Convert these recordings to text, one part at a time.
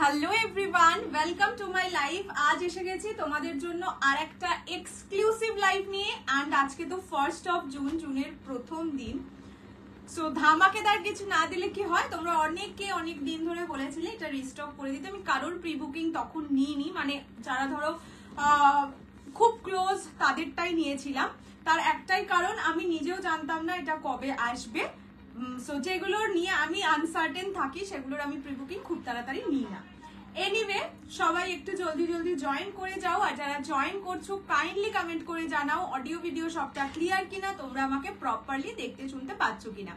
Hello everyone, welcome to my life. আজ এসে গেছি তোমাদের জন্য আর একটা এক্সক্লুসিভ লাইভ নিয়ে। অ্যান্ড আজকে তো 1st অফ জুন, জুনের প্রথম দিন। সো ধামাকেদার কিছু না দিলে কি হয়, তোমরা অনেকে অনেক দিন ধরে বলেছিলে এটা রিস্টক করে দিতে। আমি কারোর প্রি বুকিং তখন নিইনি, মানে যারা ধরো খুব ক্লোজ তাদেরটাই নিয়েছিলাম। তার একটাই কারণ, আমি নিজেও জানতাম না এটা কবে আসবে। সো যেগুলোর নিয়ে আমি আনসার্টেন থাকি সেগুলোর আমি প্রি বুকিং খুব তাড়াতাড়ি নিই না। এনিওয়ে, সবাই একটু জলদি জলদি জয়েন করে যাও। আর যারা জয়েন করছো কাইন্ডলি কমেন্ট করে জানাও অডিও ভিডিও সবটা ক্লিয়ার কিনা, তোমরা আমাকে প্রপারলি দেখতে শুনতে পাচ্ছ কিনা।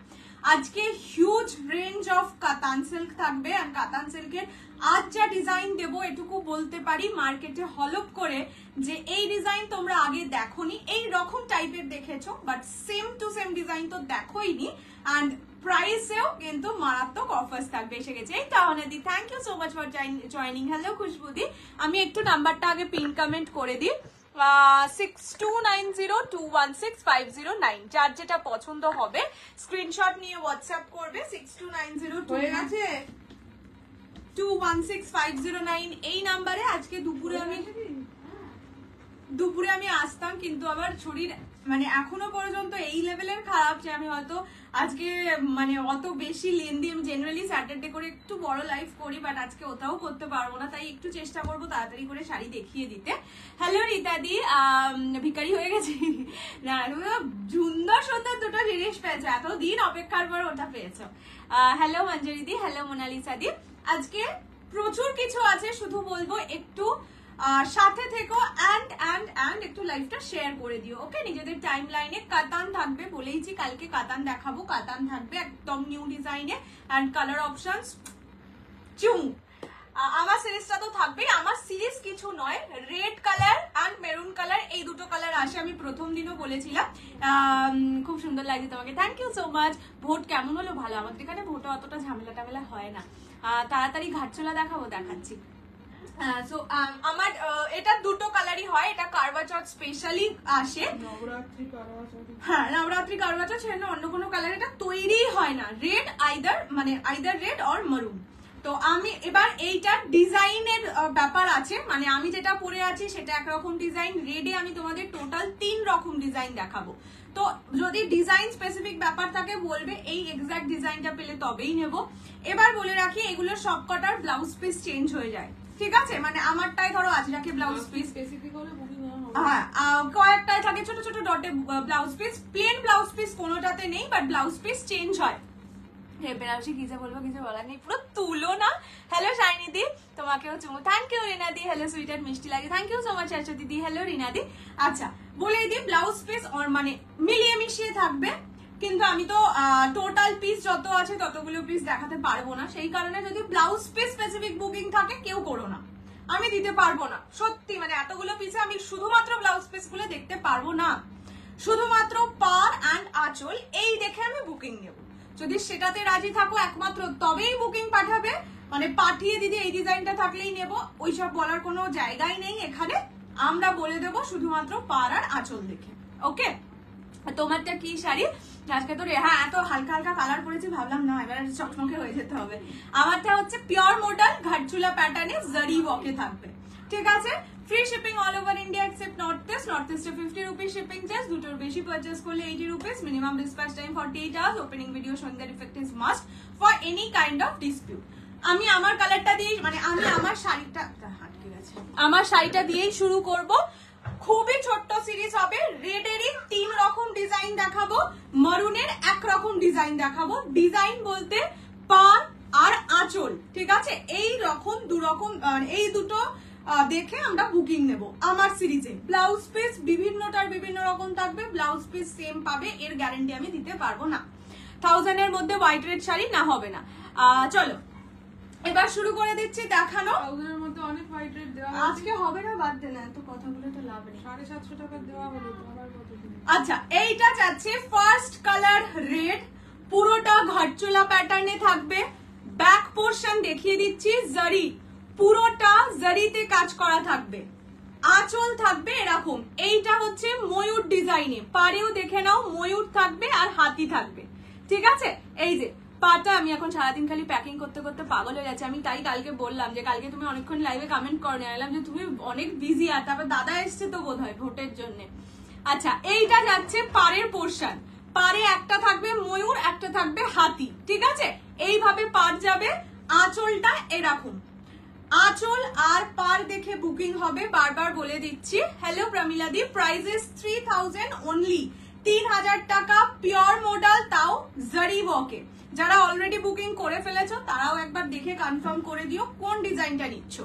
আজকে হিউজ রেঞ্জ অফ কাতান সিল্ক থাকবে। আর কাতান সিল্কের আজ যা ডিজাইন দেবো এটুকু বলতে পারি মার্কেটে হলপ করে যে এই ডিজাইন তোমরা আগে দেখোনি। এই রকম টাইপের দেখেছো, but same to same design তো দেখোইনি। অ্যান্ড প্রাইসেও কিন্তু মারাত্মক অফার্স থাকবে। এসে গেছে এই তাহনাদি, thank you so much for joining. Hello খুশবুদি, আমি একটু নাম্বারটা আগে পিন কমেন্ট করে দিই। 6290216509, যার যেটা পছন্দ হবে স্ক্রিনশট নিয়ে হোয়াটসঅ্যাপ করবে। 6290216509 এই নাম্বারে। আজকে দুপুরে আমি আসতাম, কিন্তু আবার শরীর মানে এখনো পর্যন্ত এই লেভেলের খারাপ যে আমি হয়তো আজকে মানে অত বেশি লেন্দি। আমি জেনারেলি স্যাটারডে করে একটু বড় লাইভ করি, বাট আজকে ওটাও করতে পারবো না, তাই একটু চেষ্টা করবো তাড়াতাড়ি করে শাড়ি দেখিয়ে দিতে। হ্যালো রীতাদি, ভিখারি হয়ে গেছি না, সুন্দর সুন্দর দুটো জিনিস পেয়েছো, এতদিন অপেক্ষার পর ওটা পেয়েছো। হ্যালো মঞ্জুরিদি, হ্যালো মোনালিসা দি। আজকে প্রচুর কিছু আছে, শুধু বলবো একটু সাথে থেকো অ্যান্ড একটু লাইভটা শেয়ার করে দিও, ওকে? নিজেদের টাইম লাইনে কাতান থাকবে, বলেইছি কালকে কাতান দেখাবো। কাতান থাকবে একদম নিউ ডিজাইনে অ্যান্ড কালার অপশনস চুং। আমার সিরিজটা তো থাকবেই। আমার সিরিজ কিছু নয়, red colour and maroon colour, এই দুটো কালার আসে। আমি প্রথম দিনও বলেছিলাম। খুব সুন্দর লাগছে তোমাকে, thank you so much. Vote কেমন হলো? ভালো। আমাদের এখানে ভোটে অতটা ঝামেলা টামেলা হয় না। তাড়াতাড়ি ঘাটচোলা দেখাবো, দেখাচ্ছি। আমার এটা দুটো কালারই হয়। এটা কারওয়া চৌথ স্পেশালি আসে, হ্যাঁ নবরাত্রি কারওয়া চৌথ, সেটা অন্য কোনো কালার এটা তৈরি হয় না। রেড আইদার রেড অর মারুন। তো আমি এবার এইটার ডিজাইনের ব্যাপার আছে, মানে আমি যেটা পরে আছি সেটা একরকম ডিজাইন। রেডে আমি তোমাদের টোটাল 3 রকম ডিজাইন দেখাবো। তো যদি ডিজাইন স্পেসিফিক ব্যাপার থাকে বলবে, এই এক্সাক্ট ডিজাইনটা পেলে তবেই নেব। এবার বলে রাখি, এগুলোর সবকটার ব্লাউজ পিস চেঞ্জ হয়ে যায়, ঠিক আছে? মানে আমারটাই ধরো আজ রাখি ব্লাউজ পিস, হ্যাঁ কয়েকটায় থাকে ছোট ছোট ডটে blouse piece. Plain blouse piece কোনোটাতে নেই, বাট ব্লাউজ পিস চেঞ্জ হয়। বেনারসি কিসে বলবো, কিছু বলার নেই, পুরো তুলো না। হ্যালো শাইনি দি, তোমাকেও চুমু। থ্যাংক ইউ রিনা দি, হ্যালো সুইটার মিষ্টি লাগে, thank you so much Shashwati দি, হ্যালো রিনা দি। আচ্ছা বলেই দি, ব্লাউজ পিস মানে মিলিয়ে মিশিয়ে থাকবে, কিন্তু আমি তো টোটাল পিস যত আছে ততগুলো পিস দেখাতে পারবো না। সেই কারণে যদি ব্লাউজ পিস স্পেসিফিক বুকিং থাকে কেউ করো না, আমি দিতে পারবো না সত্যি। মানে এতগুলো পিসে আমি শুধুমাত্র ব্লাউজ পিস গুলো দেখতে পারবো না, শুধুমাত্র পার অ্যান্ড আঁচল এই দেখে আমি বুকিং নেব। যদি সেটাতে রাজি থাকো একমাত্র তবেই বুকিং পাঠাবে, মানে পাঠিয়ে দিদি এই ডিজাইনটা থাকলেই নেব, ওইসব বলার কোনো জায়গাই নেই এখানে। আমরা বলে দেবো শুধুমাত্র পার আর আঁচল দেখে, ওকে? তোমারটা কি শাড়ি আজকে? তো হ্যাঁ এত হালকা হালকা কালার পরেছি, ভাবলাম না এবার চকচকে হয়ে যেতে হবে। আমারটা হচ্ছে পিওর মডেল ঘাটচুলা প্যাটার্নে জারি ওয়ার্কে থাকবে, ঠিক আছে? Free shipping all over India except north east. North ইস্টে 50 রুপিস শিপিং চার্জ, দুটোর বেশি পারচেস করলে 80 rupees. Minimum dispatch time 48 hours. Opening video সন্ধ্যার effect is must for any kind of dispute. আমি আমার কালারটা দিয়ে, মানে আমি আমার শাড়িটা হাটকে গেছে, আমার শাড়িটা দিয়েই শুরু করব। খুবই ছোট্ট সিরিজ হবে। রেডেরই 3 রকম ডিজাইন দেখাবো, মারুনের 1 রকম ডিজাইন দেখাবো। ডিজাইন বলতে পার আর আঁচল, ঠিক আছে? এই রকম এই দুটো দেখে আমরা বুকিং নেব আমার সিরিজে। ব্লাউজ পিস বিভিন্নটার বিভিন্ন রকম থাকবে, ব্লাউজ পিস সেম পাবে, এর গ্যারান্টি আমি দিতে পারবো না। 1000 এর মধ্যে হোয়াইট রেড শাড়ি না হবে না। চলো এবার শুরু করে দিচ্ছি দেখানো। অনেক হোয়াইট রেড দেওয়া আজকে হবে না, বাদ দে না, এত কথা বলে তো লাভ নেই। 750 টাকা দেওয়া হলো তো আবার কত দিন। আচ্ছা এইটা যাচ্ছে ফার্স্ট কালার রেড, পুরোটা ঘাটচোলা প্যাটার্নে থাকবে। ব্যাক পোরশন দেখিয়ে দিচ্ছি, জারি, পুরোটা জারিতে কাজ করা থাকবে। আঁচল থাকবে এরকম। এইটা হচ্ছে ময়ূর ডিজাইনে, পারেও দেখে নাও ময়ূর থাকবে আর হাতি থাকবে, ঠিক আছে? এই যে পাটা আমি এখন সারাদিন খালি প্যাকিং করতে করতে পাগল হয়ে যাচ্ছে। আমি তাই কালকে বললাম যে কালকে তুমি অনেকক্ষণ লাইভে কমেন্ট করো, নিলাম যে তুমি অনেক বিজি, আর তারপর দাদা এসছে তো বোধ হয় ভোটের জন্য। আচ্ছা, এইটা যাচ্ছে পাড়ের পোর্শন। পাড়ে একটা থাকবে ময়ূর, একটা থাকবে হাতি, ঠিক আছে? এইভাবে পাড় যাবে। আঁচলটা এরকম, আঁচল আর পাড় দেখে বুকিং হবে, বারবার বলে দিচ্ছি। হ্যালো প্রমিলাদি, প্রাইজেস 3000 অনলি, 3000 টাকা পিওর মডেল, তাও জারি ওয়ার্কে। যারা অলরেডি বুকিং করে ফেলেছো তারাও একবার দেখে কনফার্ম করে দিও কোন ডিজাইনটা নিচ্ছ।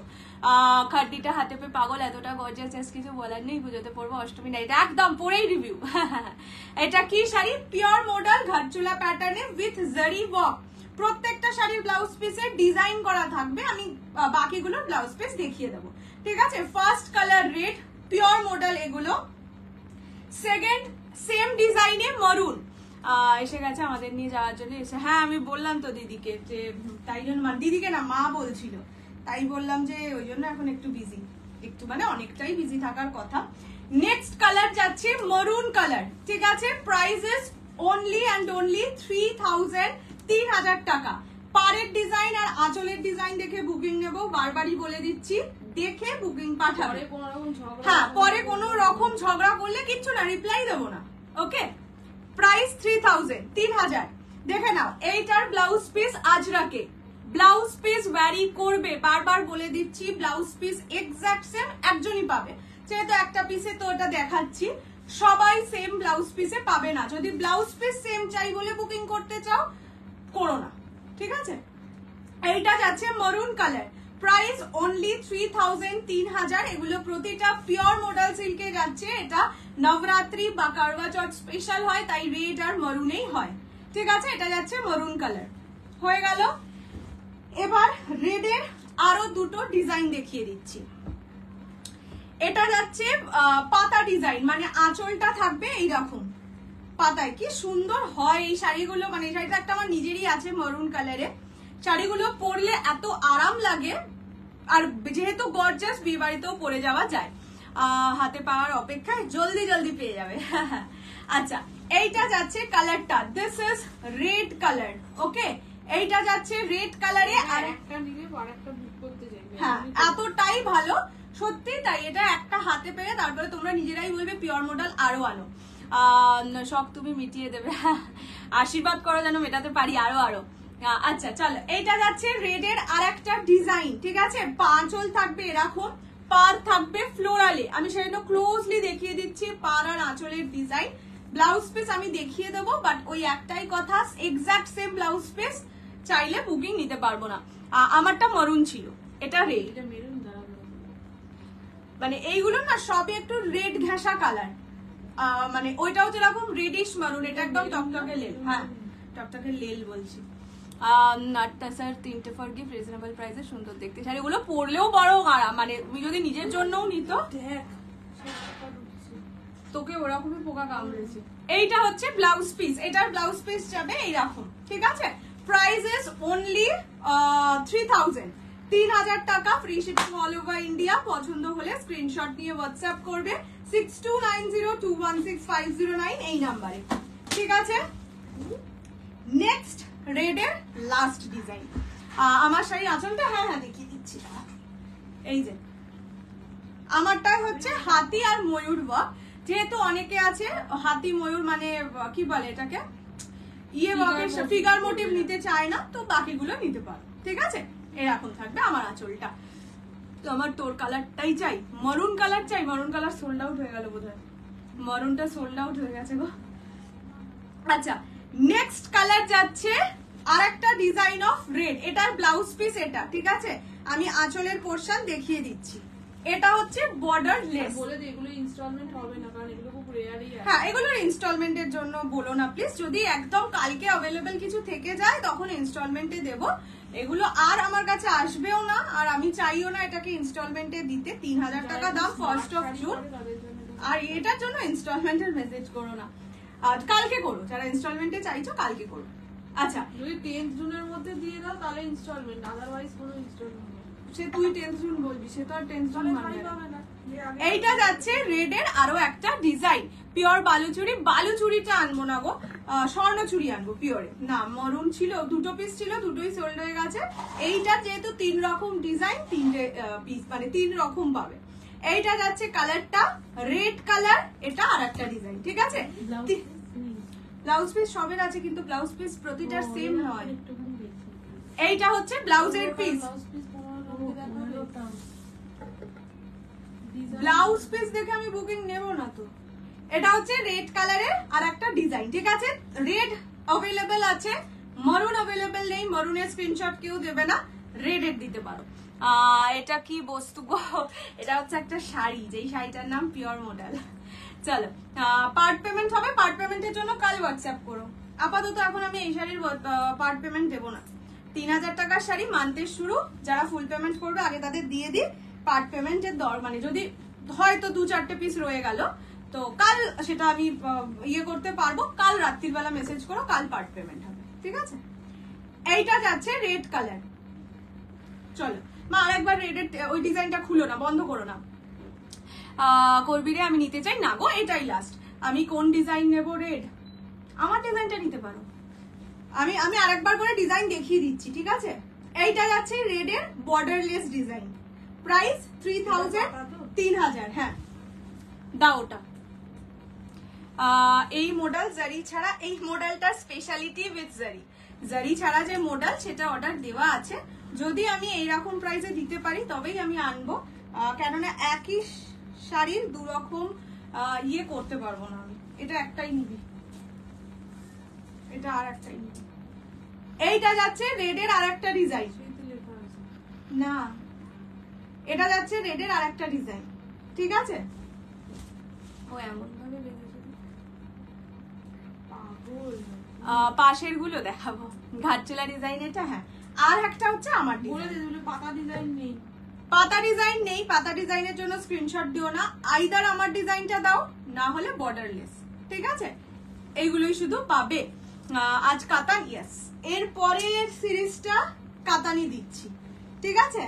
খাড্ডিটা হাতে পে পাগল, এতটা গর্জিয়াস, কিছু বলার নেই, পুজোতে পরবো, অষ্টমী না, এটা একদম পরেই রিভিউ। এটা কি শাড়ি? পিওর মডেল ঘাটচুলা প্যাটার্নে উইথ জারি ওয়ার্ক। প্রত্যেকটা শাড়ির ব্লাউজ পিসের ডিজাইন করা থাকবে, আমি বাকিগুলো ব্লাউজ পিস দেখিয়ে দেবো, ঠিক আছে? First colour red, pure model এগুলো। সেকেন্ড সেম ডিজাইনে মরুন, এসে গেছে আমাদের নিয়ে যাওয়ার জন্য এসে। হ্যাঁ আমি বললাম তো দিদিকে, যে তাই জন্য দিদিকে না মা বলছিল, তাই বললাম যে ওই জন্য এখন একটু বিজি, একটু মানে অনেকটাই বিজি থাকার কথা। নেক্সট কালার যাচ্ছে মরুন কালার, ঠিক আছে? প্রাইসেস অনলি অ্যান্ড অনলি 3000, 3000 টাকা। পাড়ের ডিজাইন আর আঁচলের ডিজাইন দেখে বুকিং নেবো, বারবারই বলে দিচ্ছি, দেখে বুকিং পাঠাবে। হ্যাঁ, পরে কোনো রকম ঝগড়া করলে কিচ্ছু না, রিপ্লাই দেবো না, ওকে? প্রাইস 3000, 3000। দেখে নাও, এইটার ব্লাউজ পিস আজরাকে, ব্লাউজ পিস ভ্যারি করবে, বারবার বলে দিচ্ছি, ব্লাউজ পিস এক্সাক্ট সেম একজনই পাবে, যেহেতু একটা পিসে তো ওটা দেখাচ্ছি, সবাই সেম ব্লাউজ পিসে পাবে না। যদি ব্লাউজ পিস সেম চাই বলে বুকিং করতে চাও, করো না, ঠিক আছে? এইটা যাচ্ছে মরুন কালার, প্রাইস অনলি 3000, 3000। এগুলো প্রতিটা পিওর মডেল সিল্কে যাচ্ছে। এটা নবরাত্রি বা কারওয়া চৌথ স্পেশাল হয়, তাই রেড আর মরুনেই হয়, ঠিক আছে? এটা যাচ্ছে মরুন কালার, হয়ে গেল। এবার রেডের আরো দুটো ডিজাইন দেখিয়ে দিচ্ছি। এটা যাচ্ছে পাতা ডিজাইন, মানে আঁচলটা থাকবে এইরকম পাতায়, কি সুন্দর হয় এই শাড়িগুলো। মানে এই শাড়িটা একটা আমার নিজেরই আছে মরুন কালারে, শাড়িগুলো পরলে এত আরাম লাগে, আর যেহেতু গর্জাস, বিয়ে বাড়িতেও পরে যাওয়া যায়, হাতে পাওয়ার অপেক্ষায় জলদি জলদি পেয়ে যাবে। আচ্ছা, এইটা যাচ্ছে কালারটা, দিস ইজ রেড কালার, ওকে? এইটা যাচ্ছে রেড কালারে, আর একটা নিলে আরেকটা বুক করতে যাবে। হ্যাঁ, এতটাই ভালো, সত্যি তাই। এটা একটা হাতে পেয়ে তারপরে তোমরা নিজেরাই বলবে পিওর মডেল আরো আনো, সব তুমি মিটিয়ে দেবে। আশীর্বাদ করো যেন মেটাতে পারি আরো আরো। আচ্ছা চলো, এইটা যাচ্ছে রেডের আর একটা ডিজাইন, ঠিক আছে? আঁচল থাকবে এরকম, পাড় থাকবে ফ্লোরালে। আমি সেটা ক্লোজলি দেখিয়ে দিচ্ছি, পাড় আর আঁচলের ডিজাইন। ব্লাউজ পিস আমি দেখিয়ে দেবো, বাট ওই একটাই কথা, এক্সাক্ট সেম ব্লাউজ পিস চাইলে বুকিং নিতে পারবো না। আমারটা মরুন ছিল, এটা রেড, এটা মেরুন দাঁড়াবে, মানে এইগুলো না সবই একটু রেড ঘেঁষা কালার, মানে ওইটাও যেরকম রেডিশ মারুন, এটা একদম টকটকে লেল। হ্যাঁ, টকটকে লেল বলছি। নাটটা স্যার 3টে ফর গিফট, রিজনেবল প্রাইসে, সুন্দর দেখতে শাড়িগুলো, পরলেও বড় আরাম। মানে তুমি যদি নিজের জন্যও নিত, তোকে ওরকমই পোকা কামড়েছে। এইটা হচ্ছে ব্লাউজ পিস, এটার ব্লাউজ পিস যাবে এইরকম, ঠিক আছে? প্রাইসেস অনলি 3000, 3000 টাকা, free shipping all over India. পছন্দ হলে স্ক্রিনশট নিয়ে হোয়াটসঅ্যাপ করবে 6290216509 এই নাম্বারে, ঠিক আছে? নেক্সট রেডের লাস্ট ডিজাইন, আমার শাড়ি আঁচলটা হ্যাঁ হ্যাঁ দেখিয়ে দিচ্ছি। এই যে আমারটাই হচ্ছে হাতি আর ময়ূর ওয়ার্ক, যেহেতু অনেকে আছে হাতি ময়ূর মানে কি বলে এটাকে, ইয়ে ওয়ার্কের ফিগার মোটিভ নিতে চায় না, তো বাকিগুলো নিতে পারো, ঠিক আছে? এরকম থাকবে আমার আঁচলটা। তো আমার তোর কালারটাই চাই, মরুন কালার চাই। মরুন কালার সোল্ড আউট হয়ে গেল বোধহয়, মরুনটা সোল্ড আউট হয়ে গেছে গো। আচ্ছা, নেক্সট কালার যাচ্ছে আর একটা ডিজাইন অফ রেড, এটার ব্লাউজ পিস এটা, ঠিক আছে? আমি আঁচলের পোর্শন দেখিয়ে দিচ্ছি। এটা হচ্ছে বর্ডার লেস, বলে দে এগুলো ইনস্টলমেন্ট হবে না, কারণ এগুলো খুব রেয়ারই আছে। হ্যাঁ, এগুলোর ইনস্টলমেন্টের জন্য বলো না প্লিজ, যদি একদম কালকে অ্যাভেলেবেল কিছু থেকে যায় তখন ইনস্টলমেন্টে দেবো। এগুলো আর আমার কাছে আসবেও না, আর আমি চাইও না এটাকে ইনস্টলমেন্টে দিতে। 3000 টাকা দাম, 1st of June। আর এটার জন্য ইনস্টলমেন্টের মেসেজ করো না, আর কালকে করো, যারা ইনস্টলমেন্টে চাইছো কালকে করো। আচ্ছা, যদি 10th জুনের মধ্যে দিয়ে দাও তাহলে ইনস্টলমেন্ট, আদারওয়াইজ কোনো ইনস্টলমেন্ট নেই। সে তুই 10th জুন বলবি, সে তো আর 10th জুন তাহলে মানে পাবে না। এইটা যাচ্ছে রেডের আরো একটা ডিজাইন, পিওর বালুচুরি। বালুচুরিটা আনবো না গো, স্বর্ণ চুড়ি আনবো পিওরে। না মরুন ছিল, দুটো পিস ছিল, দুটোই সোল্ড হয়ে গেছে। এইটা যেহেতু 3 রকম ডিজাইন, 3টে পিস মানে 3 রকম পাবে। এইটা যাচ্ছে কালারটা রেড কালার, এটা আর একটা ডিজাইন, ঠিক আছে? ব্লাউজ পিস সবের আছে, কিন্তু ব্লাউজ পিস প্রতিটার সেম নয়। এইটা হচ্ছে ব্লাউজের পিস। ব্লাউজ পিস দেখে আমি বুকিং নেব না তো। এটা হচ্ছে রেড কালারের আর একটা ডিজাইন, ঠিক আছে? রেড অ্যাভেলেবেল আছে, মারুন অ্যাভেলেবেল নেই। মারুনের স্ক্রিনশট কেউ দেবে না, রেডের দিতে পারো। এটা কি বস্তু গো? এটা হচ্ছে একটা শাড়ি, যেই শাড়িটার নাম পিওর মডেল। চলো, পার্ট পেমেন্ট হবে। পার্ট পেমেন্টের জন্য কাল হোয়াটসঅ্যাপ করো। আপাতত এখন আমি এই শাড়ির পার্ট পেমেন্ট দেবো না। 3000 টাকার শাড়ি মান্থের শুরু, যারা ফুল পেমেন্ট করবে আগে তাদের দিয়ে দিই। পার্ট পেমেন্টের দর মানে যদি হয়তো 2-4টে পিস রয়ে গেল তো কাল সেটা আমি ইয়ে করতে পারবো। কাল রাত্রির বেলা মেসেজ করো, কাল পার্ট পেমেন্ট হবে, ঠিক আছে? এইটা যাচ্ছে রেড কালার। চলো মা, আরেকবার রেডের ওই ডিজাইনটা খুলো না, বন্ধ করো না। করবি রে, আমি নিতে চাই না গো, এটাই লাস্ট। আমি কোন ডিজাইন নেব? রেড। আমার ডিজাইনটা নিতে পারো। আমি আরেকবার করে ডিজাইন দেখিয়ে দিচ্ছি, ঠিক আছে? এইটা যাচ্ছে রেডের বর্ডারলেস ডিজাইন, প্রাইস 3000, 3000। হ্যাঁ দাও ওটা। এই মডেল জারি ছাড়া, এই মডেলটার স্পেশালিটি উইথ জারি, জারি ছাড়া যে মডেল সেটা অর্ডার দেওয়া আছে। যদি আমি এইরকম প্রাইসে দিতে পারি তবেই আমি আনবো, কেননা একই শাড়ির 2 রকম ইয়ে করতে পারবো না আমি। এটা একটাই নিবি, এটা আর একটাই নিবি। এইটা যাচ্ছে রেডের আর একটা ডিজাইন। না, এটা যাচ্ছে রেডের আর একটা ডিজাইন, ঠিক আছে? ও এমন ভাবে লেগেছে, পাশের গুলো দেখাবো। ঘাটচোলা ডিজাইন এটা। হ্যাঁ, আর একটা হচ্ছে আমার পাতা ডিজাইন নেই। পাতা ডিজাইন নেই। পাতা ডিজাইনের জন্য স্ক্রিনশট দিও না, আইদার আমার ডিজাইনটা দাও না হলে বর্ডারলেস, ঠিক আছে? এইগুলোই শুধু পাবে। আজ কাতান, ইয়েস। এর পরের সিরিজটা কাতানি দিচ্ছি, ঠিক আছে?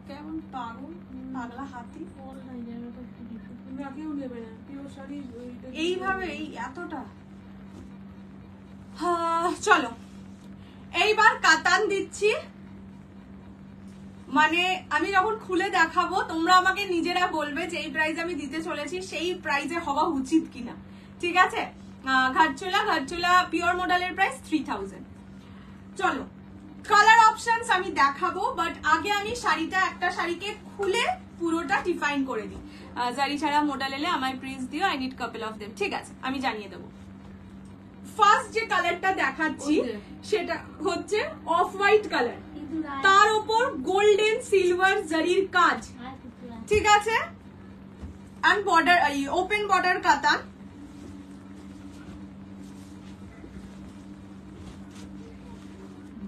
কেমন পাগল পাগলা হাতি এইভাবে এতটা। চলো এইবার কাতান দিচ্ছি। মানে আমি যখন খুলে দেখাবো তোমরা আমাকে নিজেরা বলবে যে এই প্রাইস আমি দিতে চলেছি সেই প্রাইসে হওয়া উচিত কিনা, ঠিক আছে? ঘাটচোলা পিওর মডেলের প্রাইস 3000। চলো কালার অপশনস আমি দেখাবো, বাট আগে আমি শাড়িটা, একটা শাড়িকে খুলে পুরোটা ডিফাইন করে দিই। জারি ছাড়া মডেল এলে আমায় প্লিজ দিও, I need couple of them. ঠিক আছে, আমি জানিয়ে দেবো। ফার্স্ট যে কালারটা দেখাচ্ছি সেটা হচ্ছে অফ হোয়াইট কালার, তার উপর গোল্ডেন সিলভার জারির কাজ, ঠিক আছে? এন্ড বর্ডার, ওপেন বর্ডার কাতান।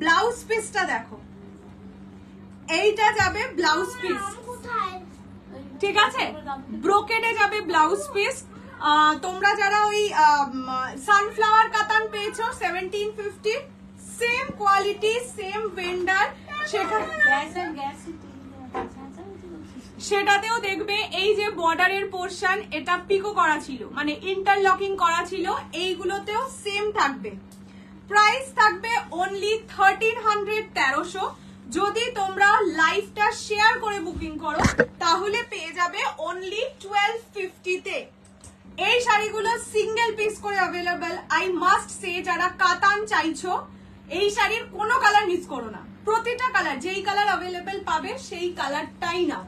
ব্লাউজ পিসটা দেখো, এইটা যাবে ব্লাউজ পিস, ঠিক আছে? ব্রোকেডে যাবে ব্লাউজ পিস। তোমরা যারা ওই সানফ্লাওয়ার কাতান পেয়েছো 1750, সেম কোয়ালিটি, সেম ভেন্ডার, সেটাতেও দেখবে এই যে বর্ডারের পোর্শন, এটা পিকো করা ছিল, মানে ইন্টারলকিং করা ছিল, এইগুলোতেও সেম থাকবে। প্রাইস থাকবে অনলি 1300, 1300। যদি তোমরা লাইভটা শেয়ার করে বুকিং করো তাহলে পেয়ে যাবে অনলি 1250 তে। এই শাড়িগুলো সিঙ্গেল পিস করে অ্যাভেলেবেল। আই মাস্ট সে, যারা কাতান চাইছো এই শাড়ির কোনো কালার মিস করো না, প্রতিটা কালার, যেই কালার অ্যাভেলেবেল পাবে সেই কালারটাই নাও।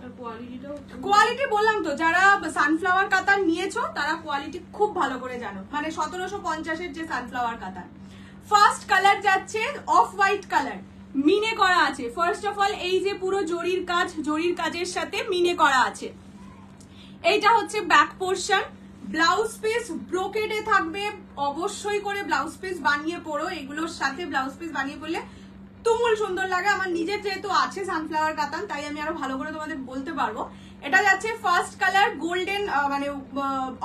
কোয়ালিটি বললাম তো, যারা সানফ্লাওয়ার কাতান নিয়েছো তারা কোয়ালিটি খুব ভালো করে জানো, মানে 1750-এর যে সানফ্লাওয়ার কাতান। ফার্স্ট কালার যাচ্ছে অফ হোয়াইট কালার, মিনে করা আছে। ফার্স্ট অফ অল এই যে পুরো জরির কাজ, জরির কাজের সাথে মিনে করা আছে। এইটা হচ্ছে ব্যাক পোর্শন। ব্লাউজ পিস ব্রোকেডে থাকবে, অবশ্যই করে ব্লাউজ পিস বানিয়ে পড়ো, এগুলোর সাথে ব্লাউজ পিস বানিয়ে পড়লে তুমুল সুন্দর লাগে। আমার নিজের যেহেতু আছে সানফ্লাওয়ার কাতান, তাই আমি আরো ভালো করে তোমাদের বলতে পারবো। এটা যাচ্ছে ফার্স্ট কালার গোল্ডেন, মানে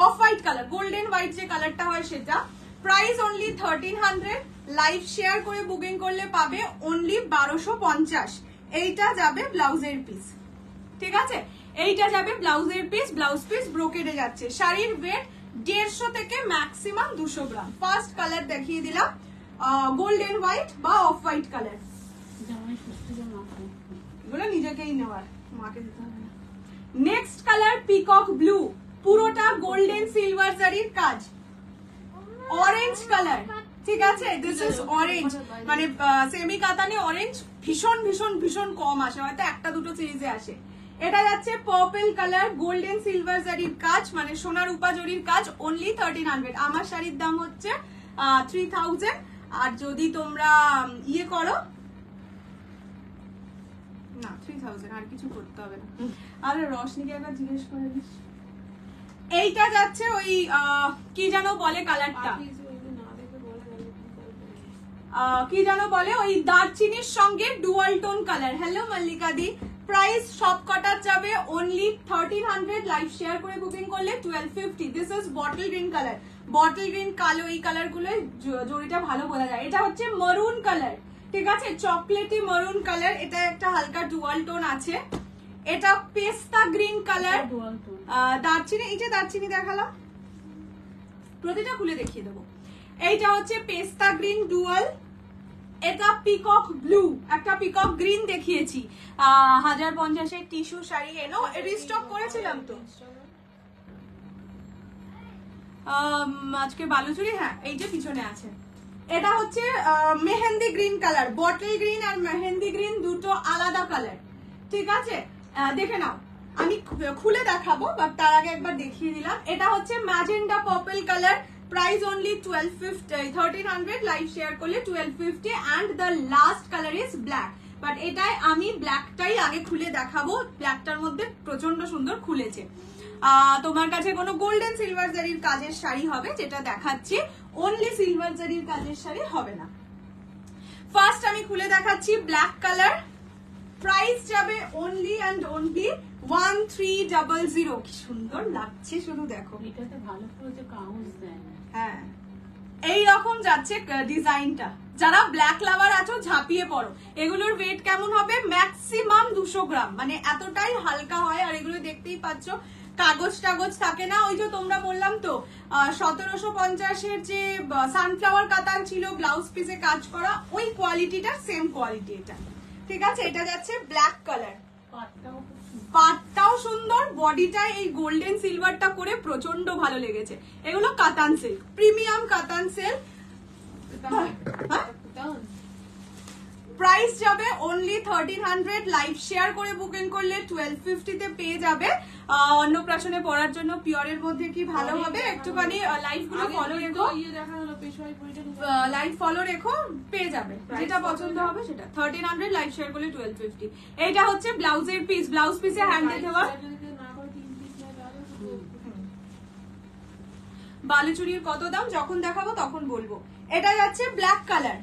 off white colour, golden white যে কালারটা হয় সেটা। Price only 1300। লাইভ শেয়ার করে বুকিং করলে পাবে অনলি 1250। এইটা যাবে ব্লাউজের পিস, ঠিক আছে? এইটা যাবে ব্লাউজের পিস। ব্লাউজ পিস ব্রোকেডে যাচ্ছে। শাড়ির ওয়েট 150 থেকে ম্যাক্সিমাম 200 গ্রাম। ফার্স্ট কালার দেখিয়ে দিলাম গোল্ডেন হোয়াইট বা অফ হোয়াইট কালার, এগুলো নিজেকেই নেওয়ার, মাকে দিতে হবে না। নেক্সট কালার পিকক ব্লু, পুরোটা গোল্ডেন সিলভার জারির কাজ, অরেঞ্জ কালার, ঠিক আছে? দিস ইজ অরেঞ্জ, মানে সেমি কাতানে অরেঞ্জ ভীষণ ভীষণ ভীষণ কম আসে, হয়তো একটা দুটো সিরিজে আসে। এটা যাচ্ছে পার্পল কালার, গোল্ডেন সিলভার জারির কাজ, মানে সোনা রূপা জরির কাজ, অনলি 1300। আমার শাড়ির দাম হচ্ছে 3000। আর যদি তোমরা ইয়ে করো না 3000, আর কিছু করতে হবে না। আরে রশনিকে একবার জিজ্ঞেস করে দিস। এইটা যাচ্ছে ওই কি যেন বলে কালারটা, কি যেন বলে, ওই দারচিনির সঙ্গে dual tone colour. Hello Mallika দি, প্রাইস সব কটার যাবে অনলি 1300। লাইভ শেয়ার করে বুকিং করলে 1250। This is bottle green colour, bottle green কালো, এই কালার গুলো জড়িটা ভালো বোঝা যায়। এটা হচ্ছে মারুন কালার, ঠিক আছে, চকলেটি মারুন কালার, এটা একটা হালকা ডুয়াল টোন আছে। এটা পেস্তা গ্রিন কালার, দারচিনি, এই যে দারচিনি দেখালাম, প্রতিটা খুলে দেখিয়ে দেবো। এইটা হচ্ছে পেস্তা গ্রিন ডুয়াল। এটা পিকক ব্লু, একটা পিকক গ্রিন দেখিয়েছি 1050 টিস্যু শাড়ি, এনো রিস্টক করেছিলাম তো আজকে বালুচুরি, হ্যাঁ এই যে পিছনে আছে। এটা হচ্ছে mehndi green colour, bottle green আর মেহেন্দি গ্রিন দুটো আলাদা কালার, ঠিক আছে? দেখে নাও, আমি খুলে দেখাবো, বাট তার আগে একবার দেখিয়ে দিলাম। এটা হচ্ছে magenta purple colour, price only 1300। Live share করলে 1250। And the last colour is black, but এটাই আমি ব্ল্যাকটাই আগে খুলে দেখাবো, ব্ল্যাকটার মধ্যে প্রচন্ড সুন্দর খুলেছে। তোমার কাছে কোনো গোল্ডেন সিলভার জারির কাজের শাড়ি হবে, যেটা দেখাচ্ছি, অনলি সিলভার জারির কাজের শাড়ি হবে না। ফার্স্ট আমি খুলে দেখাচ্ছি ব্ল্যাক কালার, প্রাইস যাবে অনলি অ্যান্ড অনলি 1300। কি সুন্দর লাগছে শুধু দেখো, এটাতে ভালো করে যে কাউন্স দেয়। হ্যাঁ এইরকম যাচ্ছে ডিজাইনটা। যারা ব্ল্যাক লাভার আছো ঝাঁপিয়ে পড়ো। এগুলোর ওয়েট কেমন হবে? ম্যাক্সিমাম 200 গ্রাম, মানে এতটাই হালকা হয়। আর এগুলো দেখতেই পাচ্ছ, কাগজ টাগজ থাকে না। ওই যে তোমরা বললাম তো 1750 যে সানফ্লাওয়ার কাতান ছিল ব্লাউজ পিসে কাজ করা, ওই কোয়ালিটিটার সেম কোয়ালিটি এটা, ঠিক আছে? এটা যাচ্ছে ব্ল্যাক কালার, পাটটাও সুন্দর, বডিটা এই গোল্ডেন সিলভারটা করে প্রচন্ড ভালো লেগেছে। এগুলো কাতান সিল্ক, প্রিমিয়াম কাতান সিল্ক। প্রাইস যাবে অনলি 1300। লাইভ শেয়ার করে বুকিং করলে 1250 তে পেয়ে যাবে। অন্নপ্রাশনে পড়ার জন্য পিওরের মধ্যে কি ভালো হবে, একটুখানি লাইভ গুলো ফলো রেখো, লাইভ ফলো রেখো, পেয়ে যাবে যেটা পছন্দ হবে সেটা। 1300 লাইভ শেয়ার করলে 1250। এইটা হচ্ছে ব্লাউজের পিস, ব্লাউজ পিসে হ্যান্ডে দেওয়া বালুচুরির কত দাম যখন দেখাবো তখন বলবো। এটা যাচ্ছে ব্ল্যাক কালার,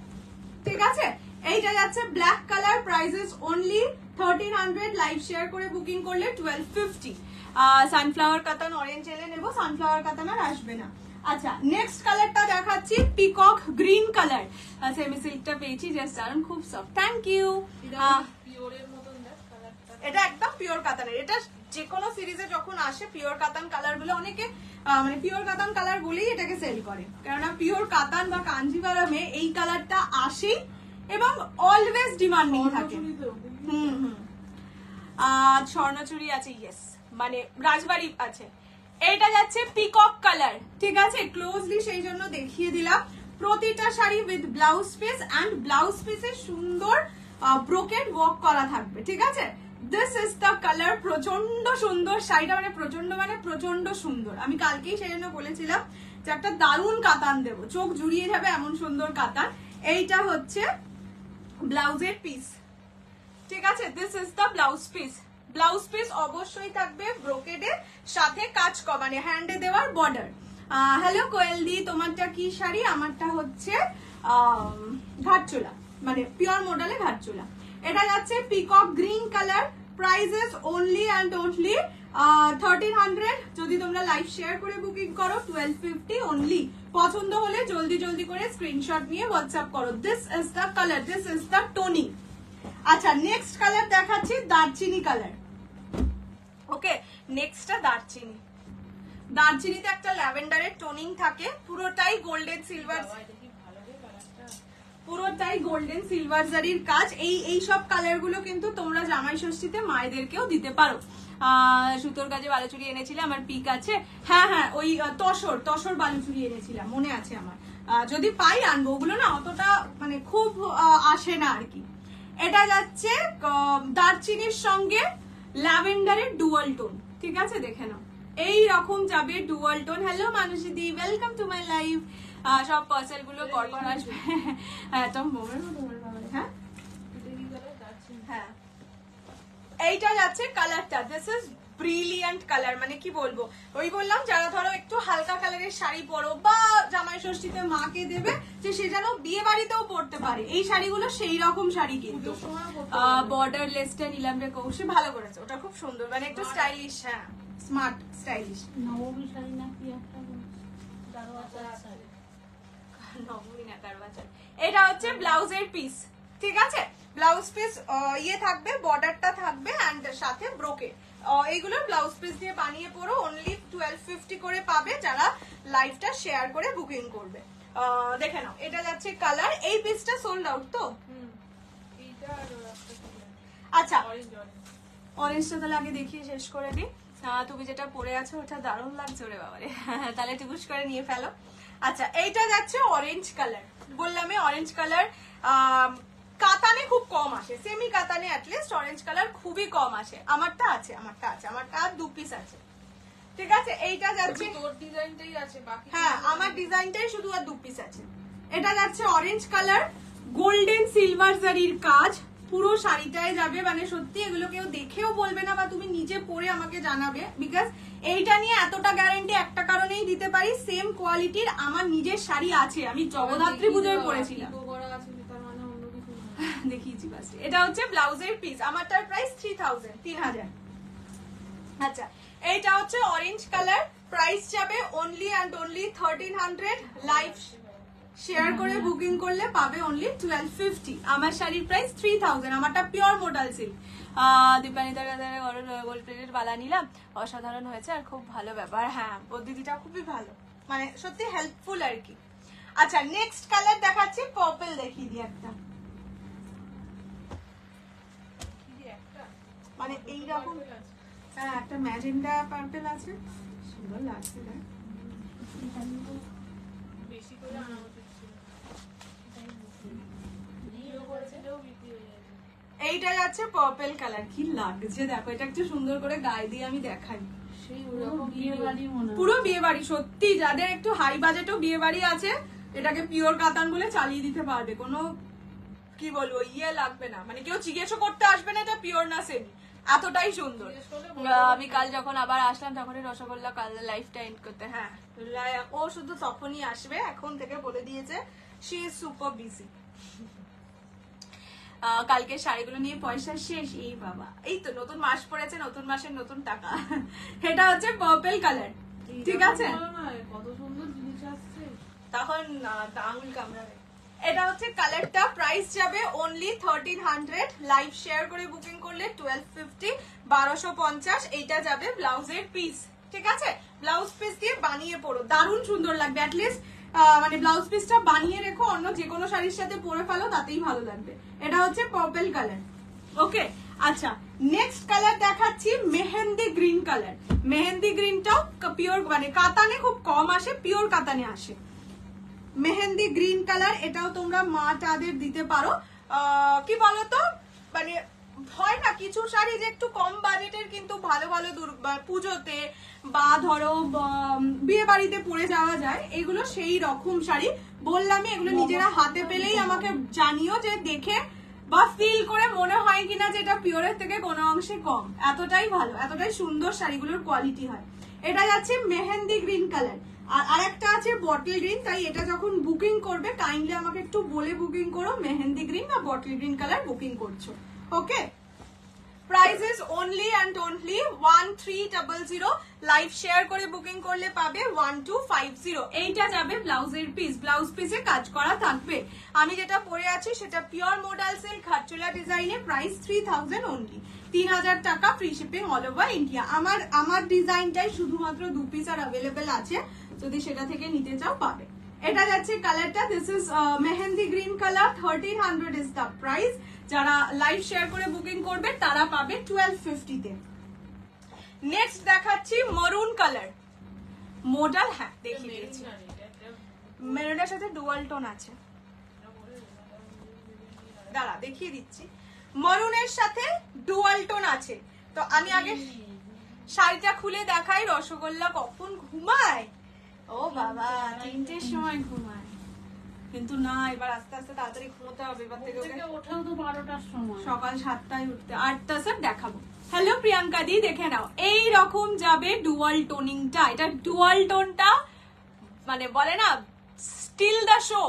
ঠিক আছে? এইটা যাচ্ছে black colour, prices only 1300। Live share করে বুকিং করলে 1250। সানফ্লাওয়ার কাতান অরেঞ্জ এলে নেবো, সানফ্লাওয়ার কাতান আর আসবে না। আচ্ছা, নেক্সট কালারটা দেখাচ্ছি পিকক গ্রিন কালার। সেমি সিল্কটা পেয়েছি, জাস্ট দারুন, খুব সফট। Thank you. এটা একদম পিওর কাতানের। এটা যে কোনো সিরিজে যখন আসে পিওর কাতান কালার বলে অনেকে মানে পিওর কাতান কালার বলেই এটাকে সেল করে, কেননা পিওর কাতান বা কাঞ্জিভারামে এই কালারটা আসেই এবং অলওয়েজ ডিমান্ডিং থাকে। স্বর্ণচুরি আছে, ইয়েস, মানে রাজবাড়ি আছে। এইটা যাচ্ছে পিকক কালার, ঠিক আছে? ক্লোজলি সেই জন্য দেখিয়ে দিলাম। প্রতিটা sari with blouse piece, and blouse পিসে সুন্দর ব্রোকেড ওয়ার্ক করা থাকবে, ঠিক আছে? This is the colour. প্রচন্ড সুন্দর শাড়িটা, মানে প্রচন্ড সুন্দর। আমি কালকেই সেই জন্য বলেছিলাম যে একটা দারুণ কাতান দেবো, চোখ জুড়িয়ে যাবে এমন সুন্দর কাতান। এইটা হচ্ছে ব্লাউজের পিস, ঠিক আছে? This is the blouse piece. Blouse piece অবশ্যই থাকবে ব্রোকেডের সাথে কাজ, মানে হ্যান্ডে দেওয়ার বর্ডার। হ্যালো কোয়েল দি, তোমারটা কি শাড়ি? আমারটা হচ্ছে ঘাটচোলা, মানে পিওর মডেলে ঘাটচোলা। এটা যাচ্ছে peacock green colour, prices only and only 1300। যদি তোমরা লাইভ শেয়ার করে বুকিং করো 1250 অনলি। পছন্দ হলে জলদি জলদি করে স্ক্রিনশট নিয়ে হোয়াটসঅ্যাপ করো। This is the colour, this is the toning. আচ্ছা, নেক্সট কালার দেখাচ্ছি দারচিনি কালার। ওকে, নেক্সটটা দারচিনি। দারচিনিতে একটা ল্যাভেন্ডারের টোনিং থাকে, পুরোটাই গোল্ডেন সিলভার, পুরোটাই গোল্ডেন সিলভার জারির কাজ। এই সব কালার গুলো কিন্তু তোমরা জামাই ষষ্ঠীতে মায়েদেরকেও দিতে পারো। সুতোর কাজে বালুচুরি এনেছিলাম, আমার পিক আছে। হ্যাঁ হ্যাঁ, ওই তসর বালুচুরি এনেছিলাম, মনে আছে আমার। যদি পাই আনবো, ওগুলো না অতটা মানে খুব আসে না আর কি। এটা যাচ্ছে দারচিনির সঙ্গে ল্যাভেন্ডারের ডুয়াল টোন, ঠিক আছে, দেখে নাও এই রকম যাবে dual tone. Hello Manushi the, welcome to my live. সব পার্সেল গুলো কখন আসবে? হ্যাঁ হ্যাঁ, এইটা যাচ্ছে কালারটা, দিস ইজ ব্রিলিয়ান্ট কালার। মানে কি বলবো, ওই বললাম যারা ধরো একটু হালকা কালারের শাড়ি পরো বা জামাই ষষ্ঠীতে মাকে দেবে, যে সে যেন বিয়ে বাড়িতেও পরতে পারে, এই শাড়িগুলো সেই রকম শাড়ি কিন্তু। বর্ডার লেসটা নিলাম রে কৌশি, ভালো করেছে, ওটা খুব সুন্দর, মানে একটু স্টাইলিশ। হ্যাঁ, স্মার্ট স্টাইলিশ। নবমী শাড়ি না কি একটা শাড়ি, নবমী না কারবাচার। এটা হচ্ছে ব্লাউজের পিস, ঠিক আছে, ব্লাউজ পিস ইয়ে থাকবে, বর্ডারটা থাকবে এন্ড সাথে ব্রোকে। এইগুলো ব্লাউজ পিস দিয়ে বানিয়ে পড়ো, অনলি 1250 করে পাবে যারা লাইভটা শেয়ার করে বুকিং করবে। দেখে নাও, এটা যাচ্ছে কালার। এই পিসটা সোল্ড আউট তো? আচ্ছা, অরেঞ্জটা তাহলে আগে দেখিয়ে শেষ করে দিই। তুমি যেটা পরে আছো ওটা দারুণ লাগছে রে বাবারে, তাহলে টুকুস করে নিয়ে ফেলো। আচ্ছা, এইটা যাচ্ছে অরেঞ্জ কালার, বললাম অরেঞ্জ কালার কাতানে খুব কম আসে, সেমি কাতানে অ্যাটলিস্ট অরেঞ্জ কালার খুবই কম আসে। আমারটা আছে, আমারটা আর 2 পিস আছে, ঠিক আছে। এইটা যাচ্ছে, তোর ডিজাইনটাই আছে, বাকি হ্যাঁ আমার ডিজাইনটাই শুধু আর 2 পিস আছে। এটা যাচ্ছে অরেঞ্জ কালার, গোল্ডেন সিলভার জারির কাজ, পুরো শাড়িটায় যাবে। মানে সত্যি এগুলো কেউ দেখেও বলবে না, বা তুমি নিজে পরে আমাকে জানাবে, বিকজ এইটা নিয়ে এতটা গ্যারান্টি একটা কারণেই দিতে পারি, সেম কোয়ালিটির আমার নিজের শাড়ি আছে, আমি জগদ্ধাত্রী পুজোয় পরেছিলাম, দেখিয়েছি বাস। এটা হচ্ছে ব্লাউজের পিস, আমারটার প্রাইস 3000। আচ্ছা, এইটা হচ্ছে অরেঞ্জ কালার, প্রাইস যাবে only and only 1300। Live share করে বুকিং করলে পাবে অনলি 1250। আমার শাড়ির প্রাইস 3000, আমারটা পিওর মোডাল সিল্ক। দীপানিতার কাছে গোল্ড প্লেটের বালা নিলাম, অসাধারণ হয়েছে আর খুব ভালো ব্যাপার। হ্যাঁ, ও দিদিটা খুবই ভালো, মানে সত্যি হেল্পফুল আর কি। আচ্ছা, নেক্সট কালার দেখাচ্ছি, পার্পল দেখিয়ে দিই একটা, মানে এইরকম। হ্যাঁ, একটা ম্যাজেন্ডা পার্পল আছে, সুন্দর লাগছে না? বেশি করে আনা উচিত ছিল, এইটা যাচ্ছে পার্পল কালার, কি লাগছে দেখো, এটা একটু সুন্দর করে গায়ে দিয়ে আমি দেখাই, সেই ওরকম বিয়ে বাড়ি মনে হয়, পুরো বিয়ে বাড়ি। সত্যি যাদের একটু হাই বাজেটও বিয়ে বাড়ি আছে, এটাকে পিওর কাতান বলে চালিয়ে দিতে পারবে, কোনো কি বলবো ইয়ে লাগবে না, মানে কেউ জিজ্ঞেসও করতে আসবে না এটা পিওর না সেমি, এতটাই সুন্দর। আমি কাল যখন আবার আসলাম তখনই রসগোল্লা কাল লাইফটা এন্ড করতে। হ্যাঁ, ও শুধু তখনই আসবে, এখন থেকে বলে দিয়েছে, শি ইজ সুপার বিজি। কালকে শাড়িগুলো নিয়ে পয়সা শেষ, এই বাবা, এই তো নতুন মাস পড়েছে, নতুন মাসের নতুন টাকা। এটা হচ্ছে পার্পল কালার, ঠিক আছে, কত সুন্দর জিনিস আসছে, তখন আঙুল কামড়াবে। এটা হচ্ছে কালারটা, প্রাইস যাবে অনলি 1300। লাইভ শেয়ার করে বুকিং করলে 1250, 1250। এইটা যাবে ব্লাউজের পিস, ঠিক আছে, ব্লাউজ পিস দিয়ে বানিয়ে পড়ো, দারুণ সুন্দর লাগবে। অ্যাটলিস্ট মানে ব্লাউজ পিসটা বানিয়ে রেখো, অন্য যে কোনো শাড়ির সাথে পরে ফেলো, তাতেই ভালো লাগবে। এটা হচ্ছে পার্পল কালার, ওকে। আচ্ছা, নেক্সট কালার দেখাচ্ছি মেহেন্দি গ্রিন কালার। মেহেন্দি গ্রিনটাও পিওর, মানে কাতানে খুব কম আসে, পিওর কাতানে আসে। মেহেন্দি গ্রিন কালার, এটাও তোমরা মা টাদের দিতে পারো। কি বলতো, মানে হয় না কিছু শাড়ি যে একটু কম বাজেটের কিন্তু ভালো ভালো পুজোতে বা ধরো বিয়ে বাড়িতে পরে যাওয়া যায়, এগুলো সেই রকম শাড়ি। বললামই, এগুলো নিজেরা হাতে পেলেই আমাকে জানিও যে দেখে বা ফিল করে মনে হয় কিনা যে এটা পিওরের থেকে কোনো অংশে কম, এতটাই ভালো, এতটাই সুন্দর শাড়িগুলোর কোয়ালিটি হয়। এটা যাচ্ছে মেহেন্দি গ্রিন কালার, আর আরেকটা আছে বটল গ্রিন। তাই এটা যখন বুকিং করবে কাইন্ডলি আমাকে একটু বলে বুকিং করো, মেহেন্দি গ্রিন বা বটল গ্রিন কালার বুকিং করছো, okay. Price is only and only 1300। Live share করে বুকিং করলে পাবে 1250। এইটা যাবে ব্লাউজের পিস, ব্লাউজ পিসে কাজ করা থাকবে। আমি যেটা পরে আছি সেটা পিওর মোডাল সিল্ক খাটচোলা ডিজাইনে, প্রাইস 3000 অনলি, 3000 টাকা, free shipping all over India. আমার ডিজাইনটাই শুধুমাত্র 2 পিস আর অ্যাভেলেবেল আছে, যদি সেটা থেকে নিতে চাও পাবে। এটা যাচ্ছে কালারটা, this is mehendi green colour, 1300 is the price. যারা লাইভ শেয়ার করে বুকিং করবে তারা পাবে 1250 তে। নেক্সট দেখাচ্ছি মরুন কালার মডেল। হ্যাঁ দেখিয়ে দিয়েছি, মেরুনের সাথে ডুয়াল টোন আছে, দাঁড়া দেখিয়ে দিচ্ছি। মরুনের সাথে ডুয়াল টোন আছে। তো আমি আগে শাড়িটা খুলে দেখাই। রসগোল্লা কখন ঘুমায়? ও বাবা, 3টের সময় ঘুমায়, কিন্তু না এবার আস্তে আস্তে তাড়াতাড়ি ঘুমোতে হবে। এবার থেকে ওঠাও তো 12টার সময়, সকাল 7টায় উঠতে, 8টা সব দেখাবো। হ্যালো প্রিয়াঙ্কা দি, দেখে নাও এই রকম যাবে ডুয়াল টোনিংটা। এটা ডুয়াল টোনটা মানে বলে না স্টিল দা শো,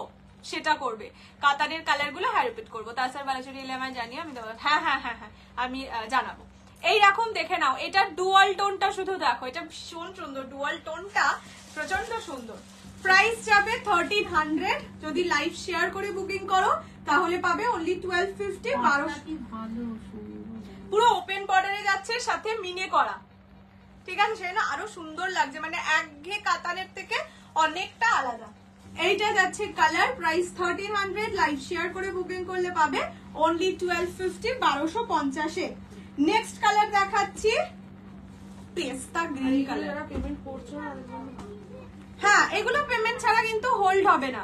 সেটা করবে। কাতানের কালার গুলো হ্যাঁ রিপিট করবো। তাছাড়া বালাচুরি এলে আমায় জানিয়ে আমি হ্যাঁ হ্যাঁ হ্যাঁ হ্যাঁ আমি জানাবো। এইরকম দেখে নাও, এটা ডুয়াল টোনটা শুধু দেখো, এটা ভীষণ সুন্দর। ডুয়াল টোনটা প্রচন্ড সুন্দর। প্রাইস যাবে 1300। যদি লাইভ শেয়ার করে বুকিং করো তাহলে পাবে অনলি 1250। 1200 পুরো ওপেন বর্ডারে যাচ্ছে, সাথে মিনে করা, ঠিক আছে? সেটা আরো সুন্দর লাগছে, মানে একঘেয়ে কাতানের থেকে অনেকটা আলাদা। এইটা যাচ্ছে কালার, প্রাইস 1300। লাইভ শেয়ার করে বুকিং করলে পাবে অনলি 1250, 1250 এ। নেক্সট কালার দেখাচ্ছি পেস্তা গ্রিন কালার। পেমেন্ট করছো না? হ্যাঁ, এগুলো পেমেন্ট ছাড়া কিন্তু হোল্ড হবে না।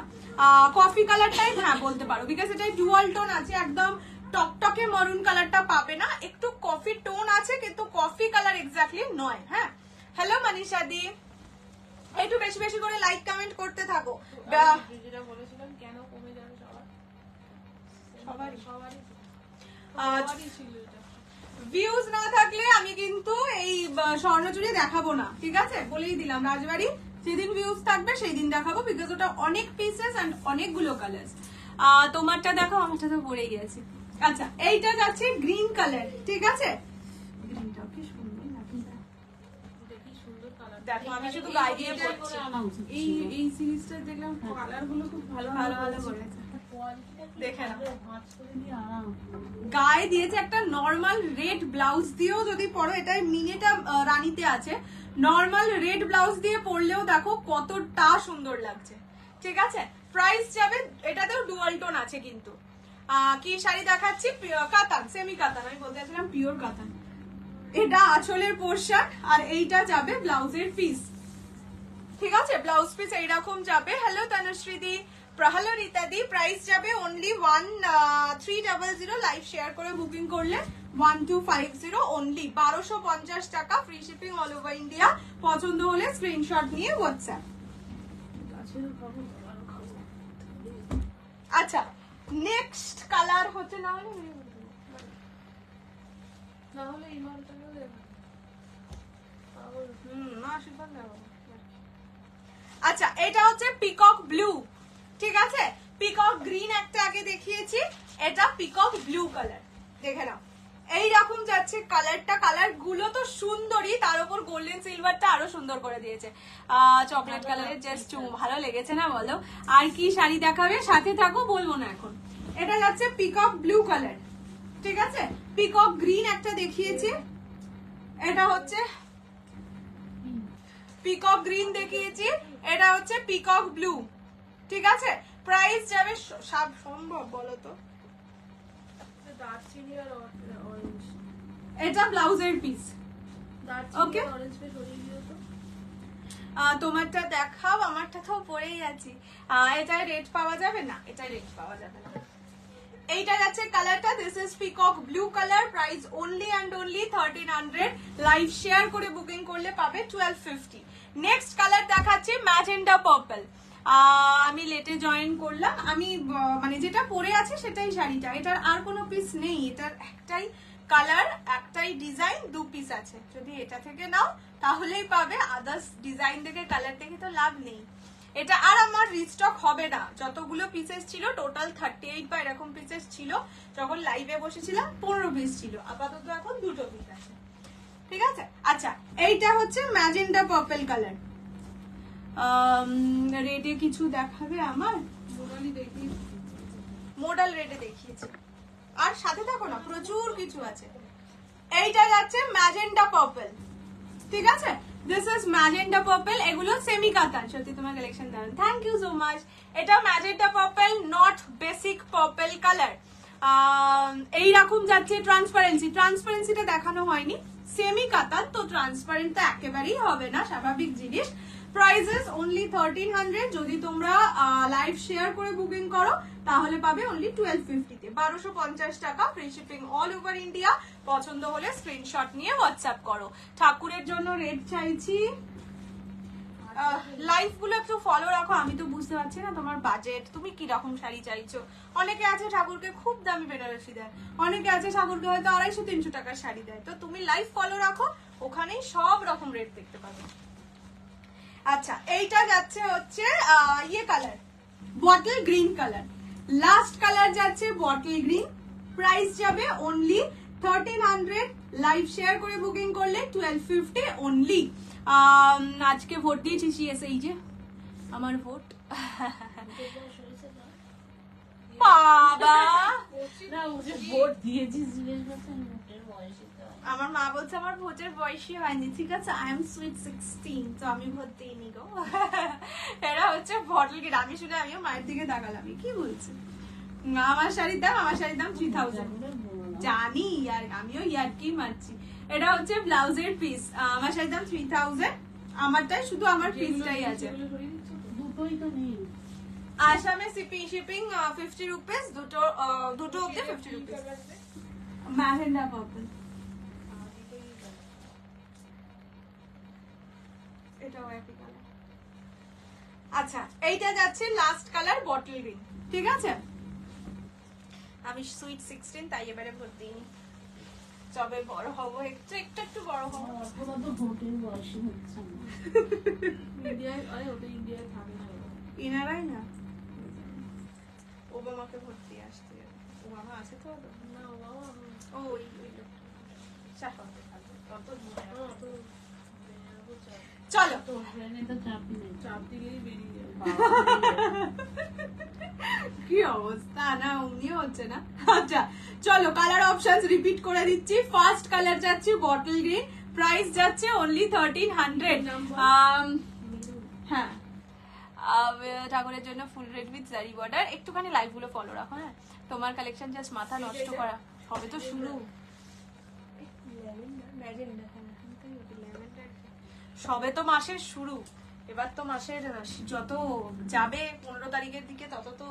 কফি কালারটাই হ্যাঁ বলতে পারো, বিকজ এটা ডুয়াল টোন আছে। একদম টকটকে মরুন কালারটা পাবে না, একটু কফি টোন আছে, কিন্তু কফি কালার এক্স্যাক্টলি নয়। হ্যাঁ, হ্যালো মনীষা দি, একটু বেশি বেশি করে লাইক কমেন্ট করতে থাকো। যেটা বলেছিলাম কেন কমে যাবে সবারই সবারই ছিল এটা। ভিউজ না থাকলে আমি কিন্তু এই স্বর্ণচুরি দেখাবো না, ঠিক আছে? বলেই দিলাম, রাজবাড়ি যেদিন ভিউজ থাকবে সেই দিন দেখাবো, বিকজ ওটা অনেক পিসেস এন্ড অনেকগুলো কালার। তোমারটা দেখো, আমারটা তো পড়ে গেছে। আচ্ছা, এইটা যাচ্ছে গ্রিন কালার, ঠিক আছে? গ্রিনটাও কি সুন্দর লাগে, দেখো আমি শুধু গায়ে দিয়ে পড়ছি। এই সিরিজটা দেখলাম কালার গুলো খুব ভালো ভালো ভালো করেছে, দেখে নাও। আরাম গায়ে দিয়েছে একটা নর্মাল রেড ব্লাউজ দিয়েও যদি পরো, এটাই মিনিটা রানীতে আছে, নর্মাল রেড ব্লাউজ দিয়ে পরলেও দেখো কতটা সুন্দর লাগছে, ঠিক আছে? প্রাইস যাবে, এটাতেও ডুয়াল টোন আছে কিন্তু। কি শাড়ি দেখাচ্ছি? কাতান, সেমি কাতান, আমি বলতে চাইছিলাম পিওর কাতান। এটা আঁচলের পোর্শন, আর এইটা যাবে ব্লাউজের পিস, ঠিক আছে? ব্লাউজ পিস এইরকম যাবে। হ্যালো তনুশ্রী দি, হ্যালো রীতা দি, প্রাইস যাবে অনলি 1300। লাইভ শেয়ার করে বুকিং করলে 1250 অনলি, 1250 টাকা, free shipping all over India. পছন্দ হলে স্ক্রিনশট নিয়ে হোয়াটসঅ্যাপ। আচ্ছা, নেক্সট কালার হচ্ছে না হলে এই মালটা গেলে আচ্ছা, এটা হচ্ছে পিকক ব্লু, ঠিক আছে? পিকক গ্রিন একটা আগে দেখিয়েছি, এটা পিকক ব্লু কালার, দেখে নাও। এইরকম যাচ্ছে কালারটা। কালার গুলো তো সুন্দরই, তার উপর গোল্ডেন সিলভারটা আরো সুন্দর করে দিয়েছে। চকলেট কালারের জাস্ট ভালো লেগেছে না বলো? আর কি শাড়ি দেখাবে? সাথে থাকো, বলবো না এখন। এটা যাচ্ছে পিকক ব্লু কালার, ঠিক আছে? পিকক গ্রিন একটা দেখিয়েছি, এটা হচ্ছে পিকক গ্রিন দেখিয়েছি, এটা হচ্ছে পিকক ব্লু, ঠিক আছে? প্রাইস যাবে সম্ভব বলো তো? দারচিনি আর অরেঞ্জ, এটা ব্লাউজের পিস। দারচিনি আর অরেঞ্জ পে সরিয়ে দিও তো। তোমারটা দেখাও, আমারটা তো পরেই আছি। এটাই রেট পাওয়া যাবে না, এটাই রেট পাওয়া যাবে না। এইটা যাচ্ছে কালারটা, this is peacock blue colour, price only and only 1300। Live share করে বুকিং করলে পাবে 1250। নেক্সট কালার দেখাচ্ছি ম্যাজেন্টা পার্পল। আমি লেটে জয়েন করলাম, আমি মানে যেটা পরে আছে সেটাই শাড়িটা, এটার আর কোনো পিস নেই, এটার একটাই কালার, একটাই ডিজাইন, 2 পিস আছে। যদি এটা থেকে নাও তাহলেই পাবে, আদার্স ডিজাইন দেখে কালার দেখে তো লাভ নেই। এটা আর আমার রিস্টক হবে না, যতগুলো পিসেস ছিল টোটাল 38 বা এরকম পিসেস ছিল, যখন লাইভে বসেছিলাম 15 পিস ছিল, আপাতত এখন 2টো পিস আছে, ঠিক আছে। আচ্ছা এইটা হচ্ছে ম্যাজেন্টা পার্পল কালার, রেডে কিছু দেখাবে আমার, মোডাল রেডে দেখিয়েছি, আর সাথে থাকো না, প্রচুর কিছু আছে। এইটা যাচ্ছে ম্যাজেন্টা পার্পল, ঠিক আছে, দিস ইজ ম্যাজেন্টা পার্পল, এগুলো সেমি কাতান, সত্যি তোমার কালেকশন দারুন, থ্যাংক ইউ সো মাচ। এটা magenta purple, not basic purple colour, এইরকম যাচ্ছে ট্রান্সপারেন্সি, ট্রান্সপারেন্সিটা দেখানো হয়নি, সেমি কাতান তো ট্রান্সপারেন্ট তো একেবারেই হবে না, স্বাভাবিক জিনিস। প্রাইসেস অনলি 1300, যদি তোমরা লাইভ শেয়ার করে বুকিং করো তাহলে পাবে অনলি 1250 তে, 1250 টাকা, free shipping all over India. পছন্দ হলে স্ক্রিনশট নিয়ে হোয়াটসঅ্যাপ করো। ঠাকুরের জন্য রেড চাইছি, লাইভ গুলো একটু ফলো রাখো, আমি তো বুঝতে পারছি না তোমার বাজেট, তুমি কি রকম শাড়ি চাইছো। অনেকে আছে ঠাকুরকে খুব দামি বেনারসি দেয়, অনেকে আছে ঠাকুরকে হয়তো 250-300 টাকার শাড়ি দেয়, তো তুমি লাইভ ফলো রাখো, ওখানেই সব রকম রেট দেখতে পাবে। আচ্ছা এইটা যাচ্ছে হচ্ছে ইয়ে colour, bottle green colour, last colour যাচ্ছে বটল গ্রিন, প্রাইস যাবে অনলি 1300, লাইভ শেয়ার করে বুকিং করলে 1250 অনলি। আজকে ভোট দিয়েছি সিএস, এই যে আমার ভোট, বাবা ভোট দিয়েছিস, আমার মা বলছে আমার ভোটের বয়সই হয়নি, ঠিক আছে, আই এম সুইট 16, তো আমি ভোট দিইনি গো। এরা হচ্ছে বটল গ্রিন, আমি শুনে আমিও মায়ের দিকে তাকালাম, কি বলছে। আমার শাড়ির দাম 3000, জানি ইয়ার, আমিও ইয়ারকি মারছি। এটা হচ্ছে ব্লাউজের পিস, আমার শাড়ির দাম 3000, আমারটাই শুধু আমার পিসটাই আছে, দুটোই তো নেই। আসামে শিপিং 50 রুপিস, দুটো অব্দি 50 রুপিস। ম্যাজেন্টা পার্পল, এটাও একই কালার। আচ্ছা এইটা যাচ্ছে লাস্ট কালার বটল গ্রিন, ঠিক আছে, আমি সুইট 16 তাই এবারে ভোট দিইনি, তবে বড় হবো, একটু বড় হবো। ভোটের বয়সী হচ্ছে না, ইন্ডিয়ায় থাকে না, ইনারাই না, ওবামাকে ভোট দিয়ে আসতে, ওবামা আছে তো না বাবা, ও ওই চলো তো ট্রেনে তো চাপই নেই, চাপ দিলেই বেরিয়ে যাবে। কি অবস্থা, না উনিও হচ্ছে না। আচ্ছা চলো কালার অপশনস রিপিট করে দিচ্ছি, ফার্স্ট কালার যাচ্ছে বটল গ্রিন, প্রাইস যাচ্ছে অনলি 1300। হ্যাঁ ঠাকুরের জন্য ফুল রেড উইথ জারি বর্ডার, একটুখানি লাইভ গুলো ফলো রাখো, হ্যাঁ তোমার কালেকশন জাস্ট মাথা নষ্ট করা, হবে তো শুরু, সবে তো মাসের শুরু, এবার তো মাসের যত যাবে 15 তারিখের দিকে তত তো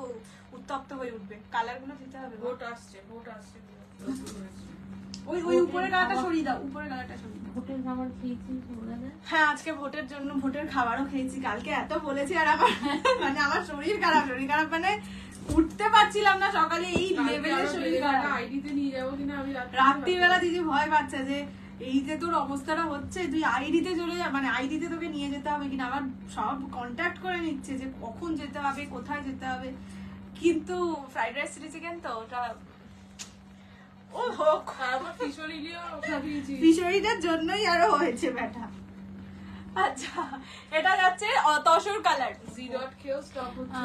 উত্তপ্ত হয়ে উঠবে, কালার গুলো দিতে হবে। ভোট আসছে ওই উপরের কালারটা সরিয়ে দাও, উপরের কালারটা সরিয়ে দাও। ভোটের খাবার খেয়েছি বলে না, হ্যাঁ আজকে ভোটের জন্য ভোটের খাবারও খেয়েছি, কালকে এত বলেছি, আর আমার মানে আমার শরীর খারাপ মানে উঠতে পারছিলাম না সকালে, এই লেভেলের শরীর খারাপ। আইডিতে নিয়ে যাবো কিনা আমি রাত্রিবেলা দিদি ভয় পাচ্ছে যে এই যে তোর অবস্থাটা হচ্ছে, তুই আইডিতে চলে যা, মানে আইডিতে তোকে নিয়ে যেতে হবে কিনা, আবার সব কন্ট্যাক্ট করে নিচ্ছে যে কখন যেতে হবে, কোথায় যেতে হবে, কিন্তু ফ্রাইড রাইস চিলি চিকেন তো ওটা ও হোক, আমার কিশোরীলিও খাবিয়েছি, কিশোরীটার জন্যই আরো হয়েছে ব্যাটা। আচ্ছা এটা যাচ্ছে তসর কালার, জিরট খেয়েও স্টপ হচ্ছে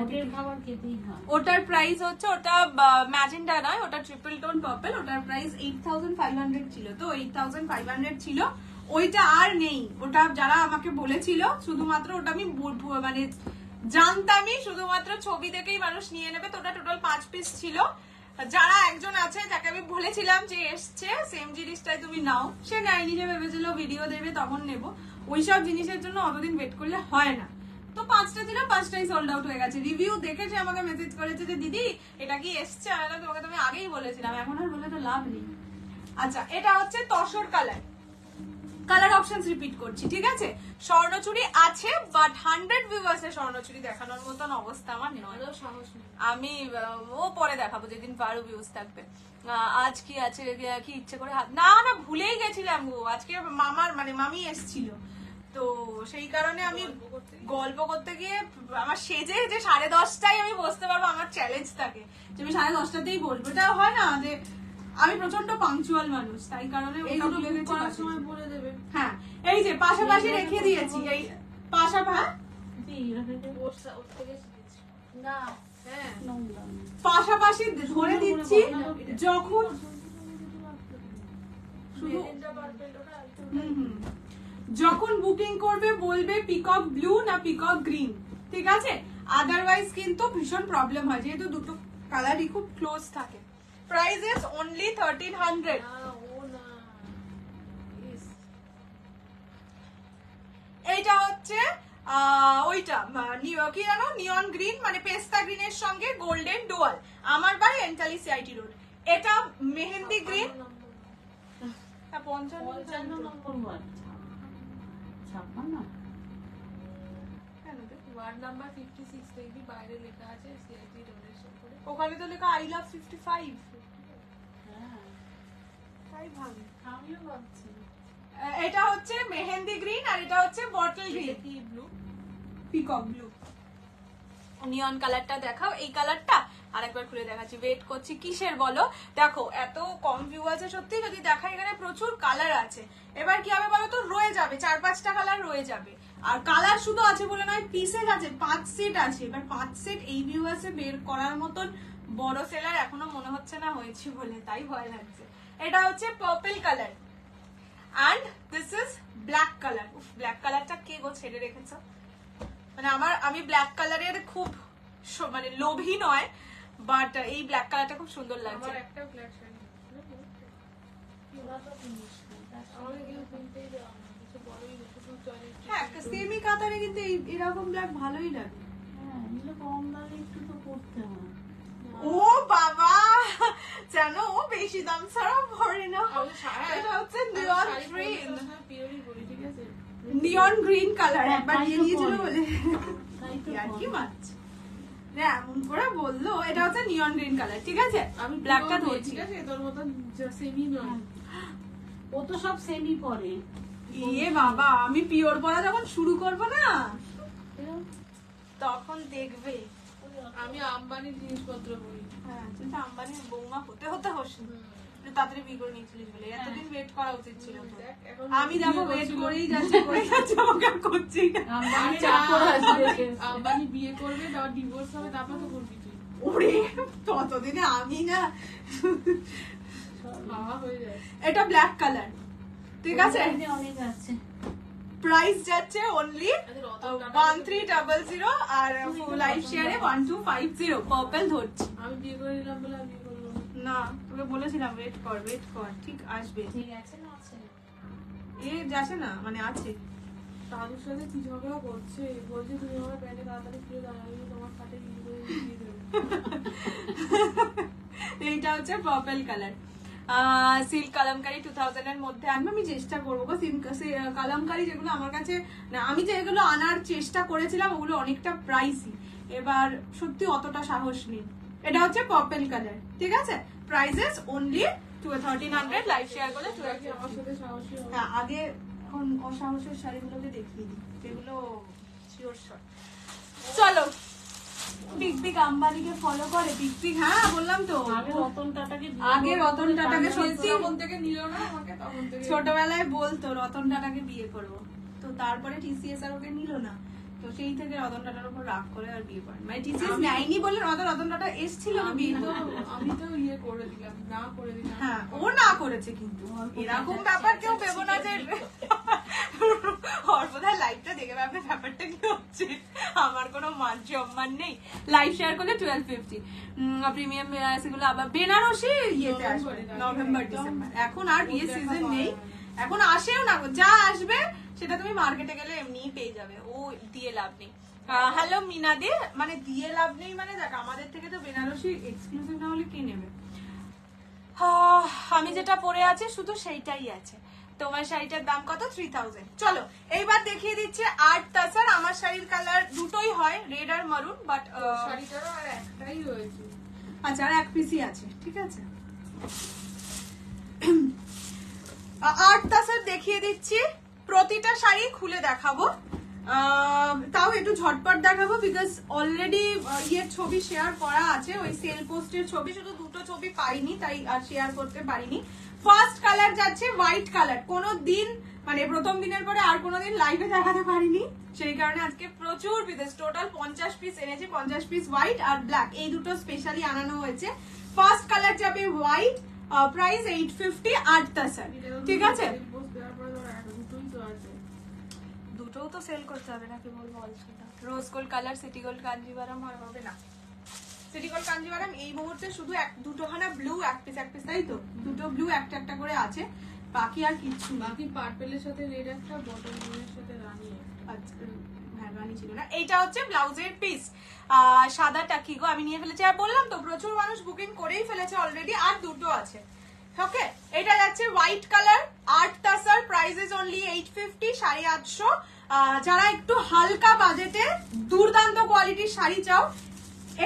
ভোটের খাবার খেতেই হয়। ওটার প্রাইস হচ্ছে, ওটা ম্যাজেন্টা নয়, ওটা ট্রিপল টোন পার্পল, ওটার প্রাইস 8500 ছিল, তো 8500 ছিল, ওইটা আর নেই। ওটা যারা আমাকে বলেছিল শুধুমাত্র ওটা আমি মানে জানতামই, শুধুমাত্র ছবি দেখেই মানুষ নিয়ে নেবে, তো ওটা টোটাল 5 পিস ছিল। যারা একজন আছে যাকে আমি বলেছিলাম যে এসছে সেম জিনিসটাই তুমি নাও, সে নেয়নি, যে ভেবেছিল ভিডিও দেবে তখন নেব, ওইসব জিনিসের জন্য অতদিন ওয়েট করলে হয় না। তো 5টা ছিল, 5টাই সোল্ড আউট হয়ে গেছে। রিভিউ দেখেছে, আমাকে মেসেজ করেছে যে দিদি এটা কি এসছে, আমি তোমাকে তুমি আগেই বলেছিলাম, এখন আর বলে তো লাভ নেই। আচ্ছা এটা হচ্ছে tussar colour, colour options repeat করছি, ঠিক আছে, স্বর্ণচুড়ি আছে, বাট 100 ভিউয়ার্সে স্বর্ণচুড়ি দেখানোর মতন অবস্থা আমার নয়, সাহস নেই। আমি ও পরে দেখাবো যেদিন বারো ভিউজ থাকবে। আজ কি আছে, কি ইচ্ছে করে না ভুলেই গেছিলাম গো, আজকে মামার মানে মামি এসছিল, তো সেই কারণে আমি গল্প করতে গিয়ে আমার সেজে যে 10:30টায় আমি বসতে পারবো, আমার চ্যালেঞ্জ থাকে যে আমি 10:30টাতেই বলবো। এটা হয় না যে আমি প্রচন্ড পাংচুয়াল মানুষ, তাই কারণে ওটা এইগুলো ভুলে বুক গেছি করার বাসে। সময় বলে দেবে। হ্যাঁ এই যে পাশাপাশি রেখে দিয়েছি, এই পাশাপাশি এইভাবে ওর থেকে শিখেছি। না হ্যাঁ নোংরা না। পাশাপাশি ধরে দিচ্ছি যখন শুধু মেজেন্টা পার্পল ওটা একটু যখন বুকিং করবে বলবে পিকক ব্লু না পিকক গ্রিন, ঠিক আছে? আদারওয়াইজ কিন্তু ভীষণ প্রবলেম হয়, যেহেতু দুটো কালারই খুব ক্লোজ থাকে। Price is only 1300। না ও না ইস এইটা হচ্ছে ওইটা কি জানো, নিয়ন গ্রিন মানে পেস্তা গ্রিনের সঙ্গে গোল্ডেন ডুয়াল। আমার বাড়ি এন্টালি সিআইটি রোড। এটা মেহেন্দি গ্রিন। 55 নম্বর ওয়ার্ড। 56 ওয়ার্ড নাম্বার 56 দেখবি বাইরে লেখা আছে সিআইটি ডোনেশন করে। ওখানে তো লেখা আই লাভ 55। হ্যাঁ তাই ভাবি আমিও ভাবছি। এটা হচ্ছে মেহেন্দি গ্রিন আর এটা হচ্ছে বটল গ্রিন, কি ব্লু পিকক ব্লু। নিয়ন কালারটা দেখাও, এই কালারটা আরেকবার খুলে দেখাচ্ছি। ওয়েট করছি কিসের বলো? দেখো এত কম ভিউ আছে সত্যি, যদি দেখাই এখানে প্রচুর কালার আছে। এবার কি হবে বলো তো, রয়ে যাবে 4-5টা কালার রয়ে যাবে। আর কালার শুধু আছে বলে নয়, পিসেস আছে, 5 সেট আছে। এবার 5 সেট এই ভিউয়ার্সে বের করার মতন বড় সেলার এখনো মনে হচ্ছে না হয়েছে বলে, তাই ভয় লাগছে। এটা হচ্ছে purple colour and this is black color. Black কালারটা কে গো ছেড়ে রেখেছো? মানে আমি ব্ল্যাক কালারের খুব মানে লোভী নয়, বাট এই ব্ল্যাক কালারটা খুব সুন্দর লাগছে। আমার একটা ব্ল্যাক শাড়ি ওরা তো জিনিস না। আমাকে কেউ কিনতেই দেওয়া না, কিছু বলোই না, শুধু চলে হ্যাঁ সেমি কাতারে কিন্তু এরকম ব্ল্যাক ভালোই লাগে। হ্যাঁ এগুলো কম দামে একটু তো করতে হয়। ও বাবা, জানো ও বেশি দাম ছাড়া ভরে না। এটা হচ্ছে নিয়ন গ্রিন, পিওরই বলি ঠিক আছে। নিয়ন গ্রিন কালার। একবার তাই তো নিয়ে নিয়েছিল পরে। বলে তাই তো আর কি বলে। মাছ এমন করে বললো। এটা হচ্ছে নিয়ন গ্রিন কালার, ঠিক আছে? আমি ব্ল্যাকটা pure ধরছি। ঠিক আছে, তোর মতন সেমি নয়। ও তো সব সেমি পরে। ইয়ে বাবা, আমি পিওর পড়া যখন শুরু করবো না তখন দেখবে। আমি আম্বানির জিনিসপত্র পরি। হ্যাঁ তুই তো আম্বানির বৌমা হতে হতে হোস তাড়াতাড়ি বিয়ে করে নিয়েছিলিস বলে এতদিন ওয়েট করা উচিত ছিল তোর। দেখ, এখন আমি দেখো বিয়ে ওয়েট করছিল। করেই যাচ্ছি আমাকে আর করছি না। আম্বানি চাকর আসবে। আম্বানি বিয়ে করবে, তারপর ডিভোর্স হবে, তারপর তো করবি তুই। ওরে ততদিনে আমি না। বাবা হয়ে যায়। এটা ব্ল্যাক কালার, ঠিক আছে? ওখানে অনেক আছে। প্রাইস যাচ্ছে অনলি আচ্ছা, রতন টাটা 1300 আর লাইভ শেয়ারে 1250। পার্পল ধরছি আমি বিয়ে করে নিলাম বলে আমি বিয়ে করলাম না, তোকে বলেছিলাম ওয়েট কর ঠিক আসবে। ঠিক আছে না আছে। এ যাচ্ছে না মানে আছে। তাদের সাথে কি ঝগড়া করছে, বলছে তুমি আমার প্যান্টে তাড়াতাড়ি খুলে দাও, আমি তোমার খাটে বিয়ে করে দিয়ে দেবো। এইটা হচ্ছে পার্পল কালার। সিল্ক কালামকারী 2000 এর মধ্যে আনবো, আমি চেষ্টা করবো। কালামকারী যেগুলো আমার কাছে না, আমি যেগুলো আনার চেষ্টা করেছিলাম ওগুলো অনেকটা প্রাইসি, এবার সত্যি অতটা সাহস নেই। এটা হচ্ছে পার্পল কালার, ঠিক আছে? Prices only 1300। লাইভ শেয়ার করলে তোরা কি আমার সাথে সাহসী হবে? হ্যাঁ আগে এখন অসাহসের শাড়িগুলোকে দেখিয়ে দিই, যেগুলো শিওর শট। চলো, বিগ আম্বানিকে ফলো করে। বিগ হ্যাঁ বললাম তো, আগে রতন টাটাকে আগে রতন টাটাকে সত্যি যখন থেকে নিল না আমাকে, তখন থেকে ছোটবেলায় বলতো রতন টাটাকে বিয়ে করবো, তো তারপরে টিসিএস আর ওকে নিল না, তো সেই থেকে রতন টাটার উপর রাগ করে আর বিয়ে করেন। মানে টিসিএস নেয়নি বলে রতন টাটা এসেছিল বিয়ে করতে। আমি তো ইয়ে করে দিলাম, না করে দিলাম। হ্যাঁ ও না করেছে, কিন্তু এরকম ব্যাপার কেউ ভেবো না যে অর্পদার লাইভটা দেখে ভাববে ব্যাপারটা কি হচ্ছে, আমার কোনো মান সম্মান নেই। লাইভ শেয়ার করলে 1250। প্রিমিয়াম সেগুলো আবার বেনারসি ইয়েতে আসবে নভেম্বর ডিসেম্বর। এখন আর বিয়ে সিজন নেই, এখন আসেও না, যা আসবে সেটা তুমি মার্কেটে গেলে এমনিই পেয়ে যাবে, ও দিয়ে লাভ নেই। হ্যালো মিনাদি, মানে দিয়ে লাভ নেই মানে দেখ আমাদের থেকে তো বেনারসি এক্সক্লুসিভ না হলে কি নেবে। আমি যেটা পরে আছি শুধু সেইটাই আছে। তোমার শাড়িটার দাম কত? 3000। চলো এইবার দেখিয়ে দিচ্ছি আর্ট তাসার। আমার শাড়ির কালার দুটোই হয়, রেড আর মারুন, বাট শাড়িটারও আর একটাই রয়েছে। আচ্ছা আর এক পিসই আছে, ঠিক আছে? আর্ট তাসার দেখিয়ে দিচ্ছি। প্রতিটা শাড়ি খুলে দেখাবো, তাও একটু ঝটপট দেখাবো বিকজ অলরেডি ইয়ের ছবি শেয়ার করা আছে, ওই সেল পোস্টের ছবি, শুধু দুটো ছবি পাইনি তাই আর শেয়ার করতে পারিনি। ফার্স্ট কালার যাচ্ছে হোয়াইট কালার, কোনো দিন মানে প্রথম দিনের পরে আর কোনোদিন লাইভে দেখাতে পারিনি, সেই কারণে আজকে প্রচুর পিস, টোটাল 50 পিস এনেছি, 50 পিস হোয়াইট আর ব্ল্যাক, এই দুটো স্পেশালি আনানো হয়েছে। ফার্স্ট কালার যাবে হোয়াইট, প্রাইস 850 8 তাসার, ঠিক আছে? দুটোও তো সেল করতে হবে নাকি বলবো, rose gold colour, city gold Kanjivaram হবে না, সিটি গোল্ড কাঞ্জিভারাম এই মুহূর্তে শুধু দুটোখানা ব্লু এক পিস তাই তো, দুটো ব্লু একটা একটা করে আছে, বাকি আর কিছু না। বাকি পার্পেলের সাথে রেড একটা, বটল গ্রিনের সাথে রানী আচ্ছা, হ্যাঁ রানী ছিল না। এইটা হচ্ছে ব্লাউজের পিস, সাদাটা কি গো আমি নিয়ে ফেলেছি, আর বললাম তো প্রচুর মানুষ বুকিং করেই ফেলেছে অলরেডি, আর দুটো আছে। ওকে, এটা যাচ্ছে white colour 8 তাসার, price is only 850 850। যারা একটু হালকা বাজেটে দুর্দান্ত কোয়ালিটির শাড়ি চাও,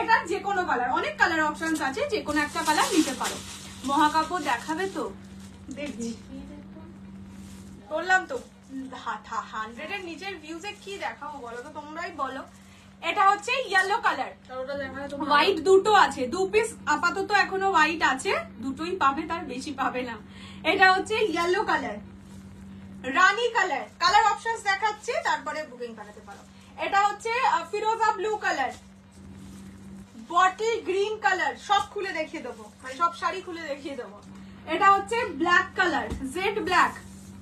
এটা যে কোনো কালার, অনেক কালার অপশনস আছে, যে কোনো একটা কালার নিতে পারো। মহাকাপড় দেখাবে তো, দেখছি বললাম তো 100 এর নিচের ভিউজে কি দেখাবো বলো তো, তোমরাই বলো। এটা হচ্ছে ইয়েলো কালার, হোয়াইট দুটো আছে, 2 পিস আপাতত এখনো হোয়াইট আছে, দুটোই পাবে, তার বেশি পাবে না। এটা হচ্ছে ইয়েলো কালার, রানী কালার, কালার অপশনস দেখাচ্ছি তারপরে বুকিং করাতে পারো। এটা হচ্ছে ফিরোজা blue colour, bottle green colour, সব খুলে দেখিয়ে দেবো, মানে সব শাড়ি খুলে দেখিয়ে দেবো। এটা হচ্ছে ব্ল্যাক কালার, জেড ব্ল্যাক,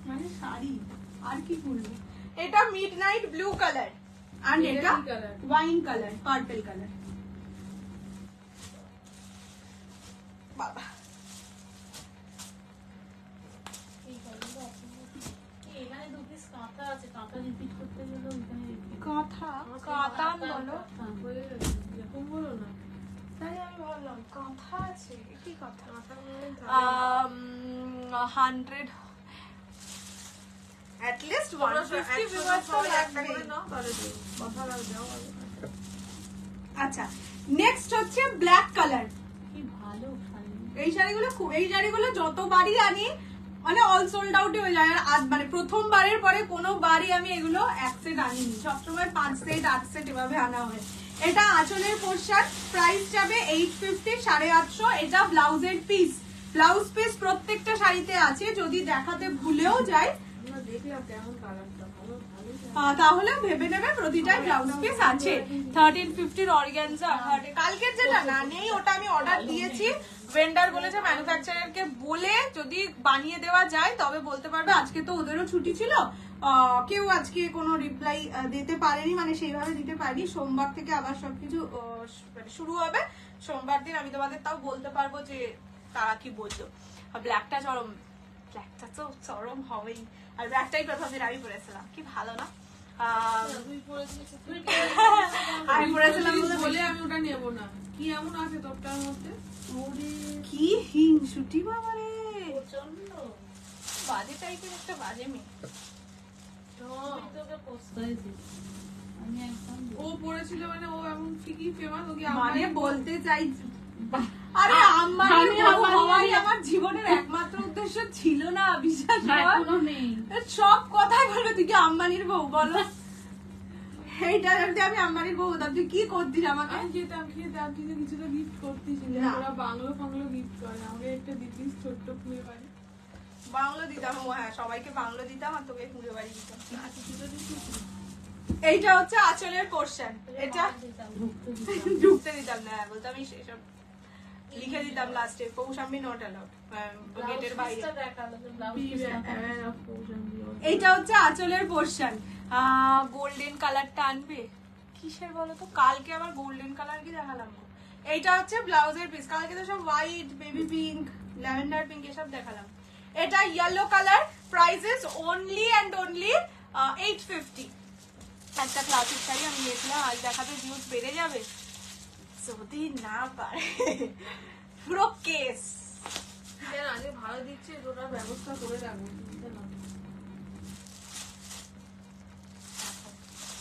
মানে শাড়ি আর কি বলবো। এটা মিডনাইট ব্লু কালার, আর এটা ওয়াইন কালার, পার্পল কালার। বাবা এখানে 2 পিস কাঁথা আছে, কাঁথা রিপিট করতে গেলে ওখানে কাঁথা, কাতান বলো, এরকম বলো না, তাই আমি বললাম কাঁথা আছে, কি কাঁথা? 100 at least 150 viewers তো লাগবে। আচ্ছা, নেক্সট হচ্ছে ব্ল্যাক কালার, কি ভালো শাড়ি। এই শাড়িগুলো যতবারই আনি মানে অল সোল্ড আউট হয়ে যায়, আর মানে প্রথমবারের পরে কোনো বারই আমি এগুলো 1 সেট আনিনি, সবসময় 5 সেট 8 সেট এভাবে আনা হয়। এটা আঁচলের পোর্শন, প্রাইস যাবে 850 850। এটা ব্লাউজের পিস, ব্লাউজ পিস প্রত্যেকটা শাড়িতে আছে, যদি দেখাতে ভুলেও যায় দেখলাম কেমন কালারটা, ভালো তাহলে ভেবে নেবে প্রতিটাই ব্লাউজ পিস আছে। 1350 অর্গানজা, কালকের যেটা না নেই ওটা আমি অর্ডার দিয়েছি, ভেন্ডার বলেছে ম্যানুফ্যাকচারারকে বলে যদি বানিয়ে দেওয়া যায় তবে বলতে পারবে। আজকে তো ওদেরও ছুটি ছিল, কেউ আজকে কোনো রিপ্লাই দিতে পারেনি, মানে সেইভাবে দিতে পারিনি। সোমবার থেকে আবার সবকিছু শুরু হবে, সোমবার দিন আমি তোমাদের তাও বলতে পারবো যে তারা কি বললো। ব্ল্যাকটা চরম, ব্ল্যাকটা তো চরম হবেই, আর ব্ল্যাকটাই প্রথম দিন আমি পরেছিলাম, কি ভালো না? আমি পরেছিলাম বলে আমি ওটা নেবো না। কি এমন আছে তোরটার মধ্যে? কি হিংসুটি বাবা রে, প্রচন্ড বাজে টাইপের একটা বাজে মেয়ে। তোকে পস্তাইছি আমি একদম। ও পড়েছিল মানে ও এমন কি ফেমাস, ও কি মানে বলতে চাই, আরে আম্বানি হওয়াই আমার জীবনের একমাত্র উদ্দেশ্য ছিল না, বিশ্বাস এখনো নেই। সব কথাই বলবে তুই কি আম্বানির বউ, বলো এইটা যদি আমি আম্বানির বউ হতাম তুই কি করতিস আমাকে? আমি যেতাম খেতাম, তুই তো কিছুটা গিফট করতিস, ওরা বাংলো ফাংলো গিফট করে, আমাকে একটা দিতিস ছোট্ট ফুলে বাড়ি। বাংলো দিতাম, হ্যাঁ সবাইকে বাংলো দিতাম, আর তোকে পুজো বাড়ি দিতাম। কিছুটা দিতিস না। এইটা হচ্ছে আঁচলের পোর্শন, এটা ঢুকতে দিতাম না, বলতাম আমি সেসব লিখে দিতাম লাস্টে, কৌশাম্বি নট অ্যালাউড, গেটের বাইরে। এইটা হচ্ছে আঁচলের পোর্শন, গোল্ডেন কালারটা আনবে কিসের বলো তো, কালকে আবার গোল্ডেন কালার কি দেখালাম। এইটা হচ্ছে ব্লাউজের পিস, কালকে তো সব white, baby pink, lavender pink এসব দেখালাম। এটা yellow colour, prices only and only 850। একটা ক্লাসিক শাড়ি আমি দেখলাম, আজ দেখাতে ভিউজ বেড়ে যাবে, যদি না পারে পুরো কেস। আগে ভালো দিচ্ছে, ওটার ব্যবস্থা করে রাখবো।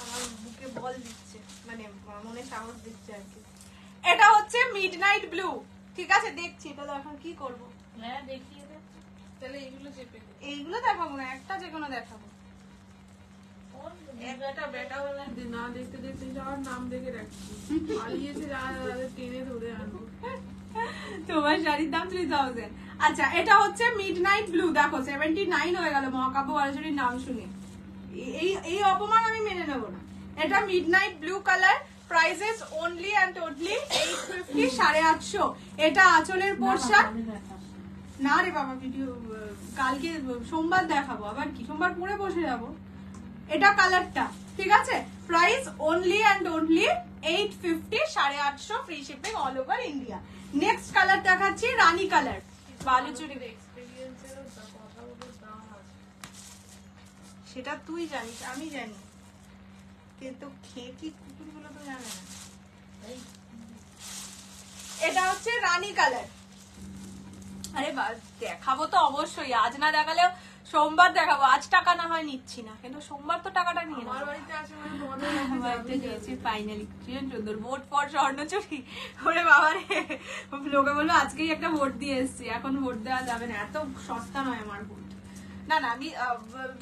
আমার বুকে বল দিচ্ছে, মানে মনে সাহস দিচ্ছে আর কি। এটা হচ্ছে মিডনাইট ব্লু, ঠিক আছে দেখছি, এটা এখন কি করবো। হ্যাঁ দেখিয়ে দে তাহলে এইগুলো চেপে দে। এইগুলো দেখাবো না, একটা যে কোনো দেখাবো। একটা বেটা হলে না দেখতে দেখতে যাওয়ার নাম দেখে রাখছি পালিয়েছে টেনে ধরে আনবো। তোমার শাড়ির দাম 3000। আচ্ছা এটা হচ্ছে মিডনাইট ব্লু, দেখো 79 হয়ে গেল মহাকাব্য বালাচুরির নাম শুনে। এই অপমান আমি মেনে নেব না। এটা midnight blue colour, prices only and totally 850, 850। এটা আঁচলের পোর্শন। না রে বাবা, ভিডিও কালকে সোমবার দেখাবো, আবার কি সোমবার পরে বসে যাবো। এটা কালারটা ঠিক আছে, price only and only 850, 850, free shipping all over India. Next colour দেখাচ্ছি রানী কালার, বালুচুরি। এক্সপেরিয়েন্সেরও কথা বলে দাম আছে। সেটা তুই জানিস, আমি জানি, কিন্তু খেকি কুকুরগুলো তো জানে না। এটা হচ্ছে রানী কালার। আরে দেখাবো তো অবশ্যই, আজ না দেখালেও সোমবার দেখাবো। আজ টাকা না হয় নিচ্ছি না, কিন্তু সোমবার তো টাকাটা নিয়ে আমার বাড়িতে আসে মানে তোমাদের বাড়িতে গিয়েছি ফাইনালি। সুন্দর ভোট ফর স্বর্ণচুরি। ওরে বাবা রে, লোকে বললো আজকেই একটা ভোট দিয়ে এসছি, এখন ভোট দেওয়া যাবে না, এত সস্তা নয় আমার ভোট। না না, আমি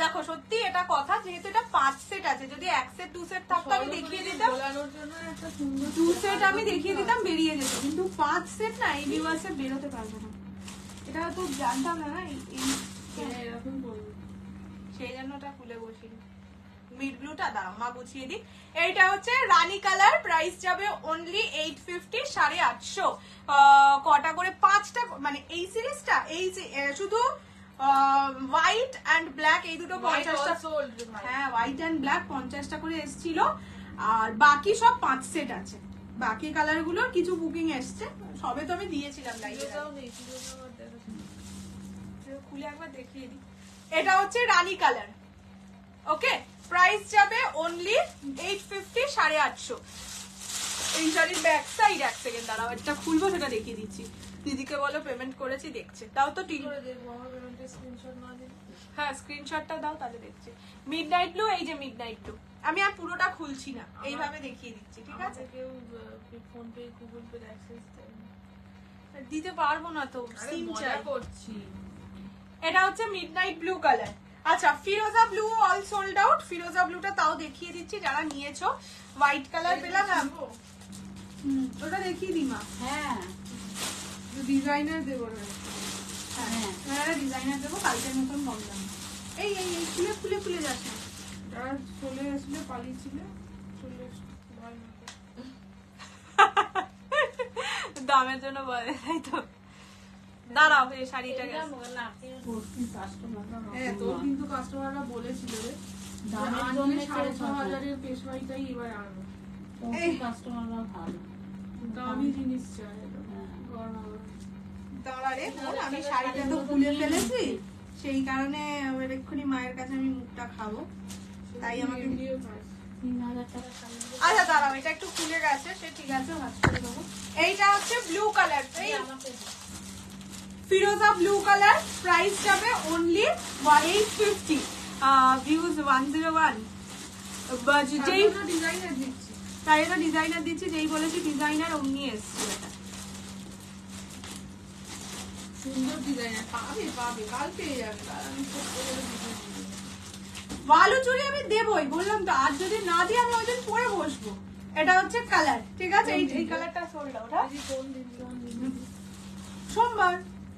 দেখো সত্যি এটা কথা, যেহেতু এটা 5 সেট আছে, যদি 1 সেট 2 সেট থাকতো আমি দেখিয়ে দিতাম, বলানোর জন্য একটা সুন্দর 2 সেট আমি দেখিয়ে দিতাম, বেরিয়ে যেত, কিন্তু 5 সেট না, এই ভিউয়ার্সে বেরোতে পারবে না। এটা তো জানতাম না না এরকম করবো। সেই জন্য ওটা খুলে বসি। মিড ব্লুটা দাঁড়াও মা গুছিয়ে দিই। এইটা হচ্ছে রানী কালার, প্রাইস যাবে অনলি 850, 850। কটা করে 5টা, মানে এই সিরিজটা এই শুধু হোয়াইট এন্ড ব্ল্যাক এই দুটো 50টা। হ্যাঁ, হোয়াইট এন্ড ব্ল্যাক 50টা করে এসেছিল, আর বাকি সব 5 সেট আছে। বাকি কালার গুলো কিছু বুকিং এসছে, সবে তো আমি দিয়েছিলাম লাইভে। খুলে একবার দেখিয়ে দিই। এটা হচ্ছে রানী কালার, ওকে, প্রাইস যাবে অনলি 850, 850। এই শাড়ির ব্যাক সাইড, এক সেকেন্ড দাঁড়াও, এটা খুলবো সেটা দেখিয়ে দিচ্ছি। দিদিকে বলো পেমেন্ট করেছি, দেখছে, তাও তো ঠিক করে দেখবো আমার পেমেন্টের স্ক্রিনশট না দিলে। হ্যাঁ, স্ক্রিনশটটা দাও, তাহলে দেখছি। মিডনাইট ব্লু, এই যে মিডনাইট ব্লু, আমি আর পুরোটা খুলছি না, এইভাবে দেখিয়ে দিচ্ছি, ঠিক আছে? কেউ phone pay Google pay access দিতে পারবো না তো, সিম চাই। করছি। এটা হচ্ছে মিডনাইট ব্লু কালার। আচ্ছা, ফিরোজা ব্লু অল সোল্ড আউট। ফিরোজা ব্লুটা তাও দেখিয়ে দিচ্ছি যারা নিয়েছো। হোয়াইট কালার পেলাম, ওটা দেখিয়ে দি মা। হ্যাঁ ডিজাইনার দেবো না। হ্যাঁ, ডিজাইনার দেবো, কালকের মতন কম দাম। এই এই এই খুলে খুলে খুলে যাস না। যারা চলে আসলে পালিয়েছিলে চলে ভালো। দামের জন্য বলে, তাই তো। দাঁড়াও, এই শাড়িটা হ্যাঁ, তোর কিন্তু কাস্টমাররা বলেছিল রে দামের জন্য 6,500 পেশওয়াইটাই এবার আনবো। কাস্টমাররা ভালো। দামি জিনিস চাই। দাঁড়া রে বোন, আমি শাড়িটা তো খুলে ফেলেছি, সেই কারণে এবার এক্ষুনি মায়ের কাছে আমি মুখটা খাবো, তাই আমাকে। 3,000 টাকা শাড়ি। আচ্ছা দাঁড়াও, এটা একটু খুলে গেছে, সে ঠিক আছে, ভাজ করে দেবো। এইটা হচ্ছে ব্লু কালার, এই আমাকে ফিরোজা ব্লু কালার, প্রাইস যাবে অনলি 850, ভিউজ 101। যেই ডিজাইনার দিচ্ছি, তাই এটা ডিজাইনার দিচ্ছি, যেই বলেছি ডিজাইনার অমনি এসছে। এটা সুন্দর ডিজাইনার পাবে পাবে, কাল পেয়ে যাবে। আমি বালুচুরি আমি দেবই, বললাম তো, আর যদি না দিই আমি ওই দিন পরে বসবো। এটা হচ্ছে কালার, ঠিক আছে, এই কালারটা সোল্ড আউট। কোন দিন সোমবার।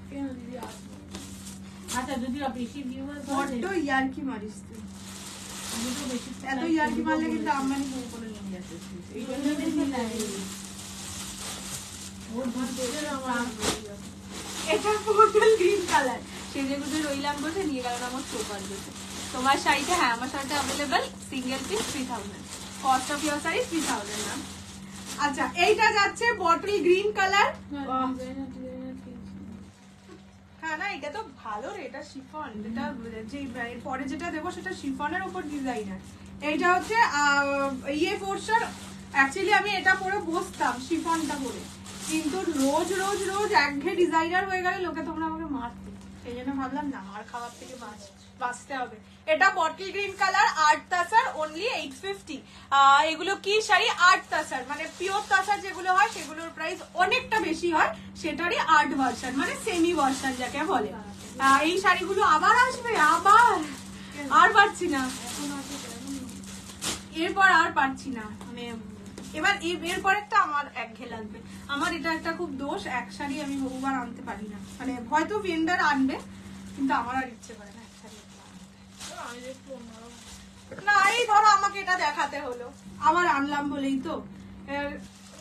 কেন দিদি আসবো? আচ্ছা যদি বেশি ভিউয়ার্স বড্ড ইয়ার্কি মারিস তুই, এত ইয়ার্কি মারলে কিন্তু আম্বানি ফোন করে নিয়ে যাচ্ছে। এই জন্য ওর ভাগ্যের আমার এটা টোটাল গ্রিন কালার, সেজে গুজে রইলাম বসে, নিয়ে গেল আমার সোপার বসে। তোমার শাড়িটা, হ্যাঁ আমার শাড়িটা available, single piece 3000, cost of your sari 3000 না। আচ্ছা, এইটা যাচ্ছে বটল গ্রিন কালার। হ্যাঁ না, এটা তো ভালো রে, এটা শিফন, এটা যে পরে যেটা দেবো সেটা শিফনের উপর ডিজাইনার। এইটা হচ্ছে ইয়ে পোর্শন, অ্যাকচুয়ালি আমি এটা পরে বসতাম শিফনটা পরে, কিন্তু রোজ রোজ রোজ একঘেয়ে ডিজাইনার হয়ে গেলে লোকে তোমরা আমাকে মারতে, সেই জন্য ভাবলাম না, মার খাবার থেকে বাঁচতে হবে। এটা বটল গ্রিন কালার, 8 তাসার, অনলি 850। এগুলো কি শাড়ি? 8 তাসার, মানে পিওর তাসার যেগুলো হয় সেগুলোর প্রাইস অনেকটা বেশি হয়, সেটারই 8 ভার্সন, মানে সেমি ভার্সন যাকে বলে। এই শাড়িগুলো আবার আসবে, আবার আর পারছি না। এরপর আর পারছি না, মানে এবার এরপর একটা আমার একঘেয়ে লাগবে। আমার এটা একটা খুব দোষ, এক শাড়ি আমি বহুবার আনতে পারি না, মানে হয়তো ভেন্ডার আনবে কিন্তু আমার আর ইচ্ছে করে না এক শাড়ি আমি একটু অন্যরকম। না। এই ধরো আমাকে এটা দেখাতে হলো, আবার আনলাম বলেই তো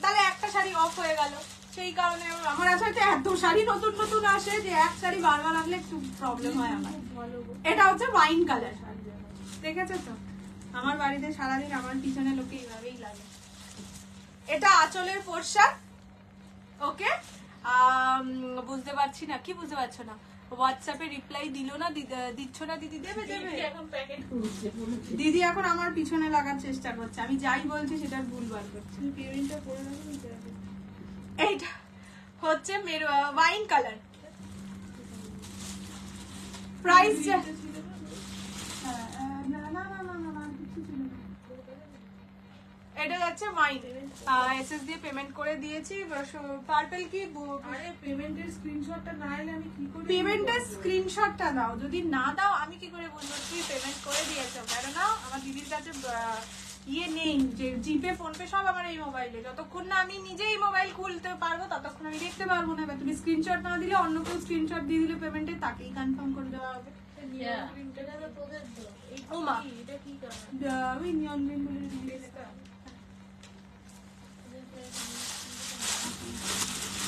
তাহলে একটা শাড়ি অফ হয়ে গেল, সেই কারণে আমার আসলে এত শাড়ি নতুন নতুন আসে যে এক শাড়ি বারবার আনলে একটু প্রবলেম হয় আমার। ভালো গো। এটা হচ্ছে ওয়াইন কালার, শাড়ি দেখা। দেখেছো তো আমার বাড়িতে সারাদিন আমার পিছনে লোকে এইভাবেই লাগে। এটা আঁচলের পোশাক। ওকে, বুঝতে পারছি না, কি বুঝতে পারছো না? হোয়াটসঅ্যাপে রিপ্লাই দিল না, দিচ্ছ না দিদি? দেবে দেবে। এখন প্যাকেট করছে দিদি এখন আমার পিছনে লাগার চেষ্টা করছে, আমি যাই বলছি সেটা ভুলবার করছে। তুমি পেমেন্টটা করে রাখো না দেখো। এইটা হচ্ছে ওয়াইন কালার, প্রাইস এটা ছিল না? না না না না না না কিছু ছিল না। এটা যাচ্ছে ওয়াইন, এসএস দিয়ে পেমেন্ট করে দিয়েছি। পার্পল কি আরে পেমেন্টের স্ক্রিনশটটা না এলে আমি কি করে পেমেন্টের স্ক্রিনশটটা দাও, যদি না দাও আমি কি করে বুঝবো তুমি পেমেন্ট করে দিয়েছো? কেননা আমার দিদির কাছে ইয়ে নেই, যে জিপে ফোন পে সব আমার এই মোবাইলে, যতক্ষণ না আমি নিজেই মোবাইল খুলতে পারবো ততক্ষণ আমি দেখতে পারবো না। এবার তুমি স্ক্রিনশট না দিলে অন্য কেউ স্ক্রিনশট দিয়ে দিলে পেমেন্টে তাকেই কনফার্ম করে দেওয়া হবে। এটা তো তোদের তো এটা ওমা। কি? এটা কি কালার? ওই নিয়ন গ্রিন বলে দিয়েছে।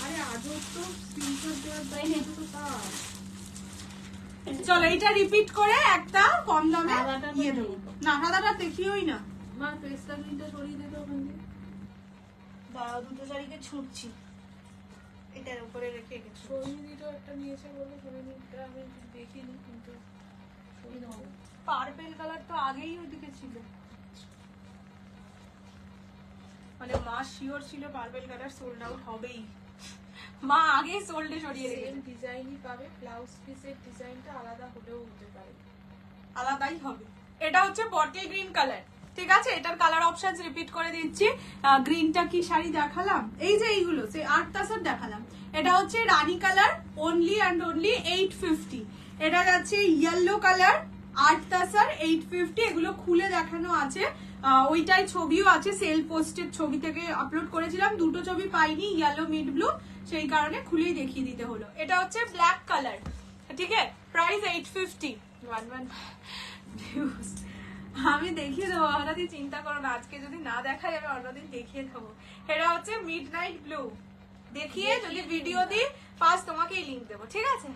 আরে আজও তো স্ক্রিনশট দেওয়ার দায়িত্ব তো তার। চলো এটা রিপিট করে একটা কম দামে সাদাটা দিয়ে দেবো। না সাদাটা দেখিওই না, মা পেস্তা গ্রিনটা সরিয়ে দিতে ওখান থেকে। দুটো শাড়িকে ছুটছি, এটার উপরে রেখে গেছি। সরিয়ে একটা নিয়েছে বলে সরিয়ে আমি দেখিনি কিন্তু পার্পেল কালার তো আগেই ওইদিকে ছিল, মানে মা শিওর ছিল পার্পেল কালার সোল্ড আউট হবেই, মা আগেই সোল্ডে সরিয়ে সেম রেখেছে। ডিজাইনই পাবে, ব্লাউজ পিসের ডিজাইনটা আলাদা হলেও হতে পারে। আলাদাই হবে। এটা হচ্ছে বটল গ্রিন কালার, ঠিক আছে? এটার কালার অপশনস রিপিট করে দিচ্ছি। গ্রিনটা কি শাড়ি দেখালাম? এই যে এইগুলো সেই 8 তাসার দেখালাম। এটা হচ্ছে রানী কালার, অনলি অ্যান্ড অনলি 850। এটা যাচ্ছে ইয়েলো কালার 8 তাসার 850। এগুলো খুলে দেখানো আছে, ওইটাই ছবিও আছে, সেল পোস্টের ছবি থেকে আপলোড করেছিলাম, দুটো ছবি পাইনি, ইয়েলো মিড ব্লু, সেই কারণে খুলেই দেখিয়ে দিতে হলো। এটা হচ্ছে ব্ল্যাক কালার, ঠিক আছে? প্রাইস 850। আমি দেখিয়ে দেবো, অন্যদিন চিন্তা করো না, আজকে যদি না দেখাই আমি অন্যদিন দেখিয়ে দেবো। এটা হচ্ছে মিড নাইট ব্লু, দেখিয়ে যদি ভিডিও দিই ফার্স্ট তোমাকেই লিঙ্ক দেবো, ঠিক আছে?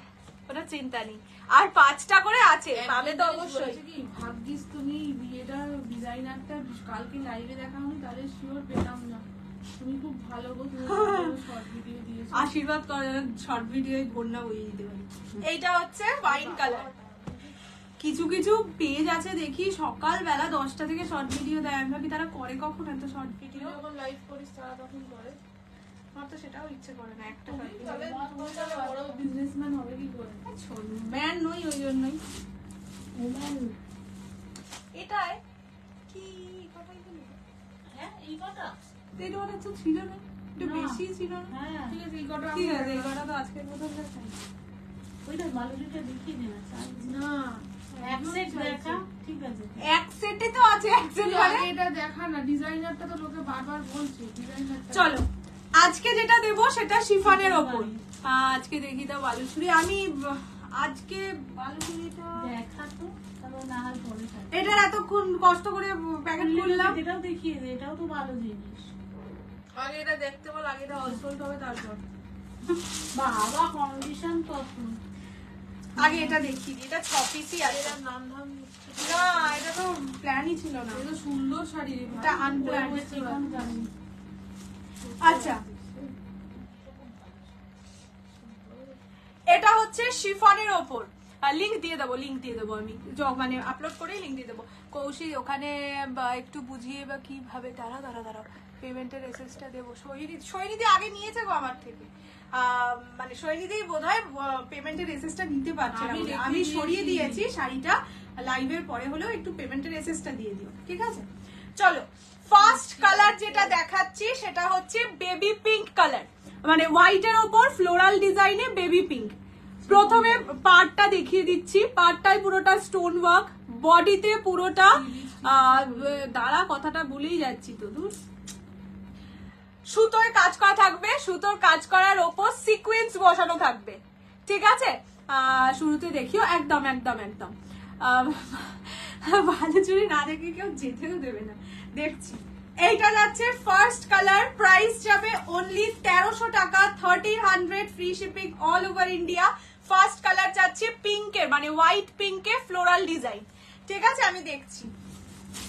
ওটা চিন্তা নেই। আর 5টা করে আছে, পাবে তো অবশ্যই। বলেছে কি ভাগ্যিস তুমি বিয়েটা ডিজাইনারটা কালকে লাইভে দেখাওনি, তাহলে শিওর পেতাম না। তুমি খুব ভালো গো, তুমি শর্ট ভিডিও দিয়েছো। আশীর্বাদ করে শর্ট ভিডিও বন্যা বইয়ে দিতে পারি। এইটা হচ্ছে ওয়াইন কালার। কিছু কিছু পেজ আছে দেখি সকালবেলা 10টা থেকে শর্ট ভিডিও দেয়, আমি ভাবি তারা করে কখন এত শর্ট ভিডিও? যখন লাইভ করিস তারা তখন করে। আমার তো সেটাও ইচ্ছে করে না একটা short video। তাহলে তুমি তাহলে বড় বিজনেসম্যান হবে কি করে? ম্যান নই ওই জন্যই। ওমেন। এটাই কি কথাই বলি, হ্যাঁ এই কটা এটা অনেক তো ছিল না, একটু না। বেশি ছিল না। হ্যাঁ ঠিক আছে এই কটা ঠিক আছে, এই কটা তো আজকের প্রথম দেখাই। ওইটা বালুটা দেখিয়ে দে না size। না এক সেট দেখা ঠিক আছে। এক সেটে তো আছে, এক সেট তুই মানে আগে এটা দেখা না, ডিজাইনারটা তো লোকে বারবার বলছে ডিজাইনারটা। চলো আজকে যেটা দেবো সেটা শিফনের ওপর। আজকে দেখি তো বালুচুরি, আমি আজকে বালুচুরিটা দেখা তো তারপর না হয় পরে থাকবে। এটার এতক্ষণ কষ্ট করে প্যাকেট করলাম। এটাও দেখিয়ে দে, এটাও তো ভালো জিনিস। আগে এটা দেখতে বল, আগে এটা অলসোল্ড হবে তারপর। বাবা কন্ডিশন কত আগে এটা দেখি, এটা 6 পিসই আছে। এটার নাম ধাম না এটা তো প্ল্যানই ছিল না, এটা সুন্দর শাড়ি রে ভাই। এটা আনপ্ল্যান। চিকন জানি। আচ্ছা এটা হচ্ছে শিফনের ওপর, লিংক দিয়ে দেবো, লিংক দিয়ে দেবো আমি মানে আপলোড করেই লিংক দিয়ে দেবো। কৌশিক ওখানে একটু বুঝিয়ে বা কিভাবে, দাঁড়াও পেমেন্টের এসএসটা দেবো। সৈনিধি আগে নিয়েছে গো আমার থেকে, মানে সৈনিধি বোধহয় পেমেন্টের এসএসটা নিতে পারছে না, আমি সরিয়ে দিয়েছি শাড়িটা। লাইভের পরে হলেও একটু পেমেন্টের এসএসটা দিয়ে দিও, ঠিক আছে? চলো ফার্স্ট কালার যেটা দেখাচ্ছি সেটা হচ্ছে বেবি পিঙ্ক কালার, মানে হোয়াইটের ওপর ফ্লোরাল ডিজাইনে বেবি পিঙ্ক। প্রথমে পার্টটা দেখিয়ে দিচ্ছি, পার্টটাই পুরোটা স্টোন ওয়ার্ক, বডিতে পুরোটা দাঁড়া, কথাটা ভুলেই যাচ্ছি তো, দূর। সুতোয় কাজ করা থাকবে, সুতোর কাজ করার ওপর সিকোয়েন্স বসানো থাকবে, ঠিক আছে। শুরুতে দেখিও, একদম একদম একদম ভালো চুড়ি না দেখে কেউ যেতেও দেবে না, দেখছি। এইটা যাচ্ছে ফার্স্ট কালার, প্রাইস যাবে অনলি 1300 টাকা, 1300 free shipping all over India. First colour যাচ্ছে পিঙ্কের, মানে হোয়াইট পিঙ্কে ফ্লোরাল ডিজাইন, ঠিক আছে। আমি দেখছি,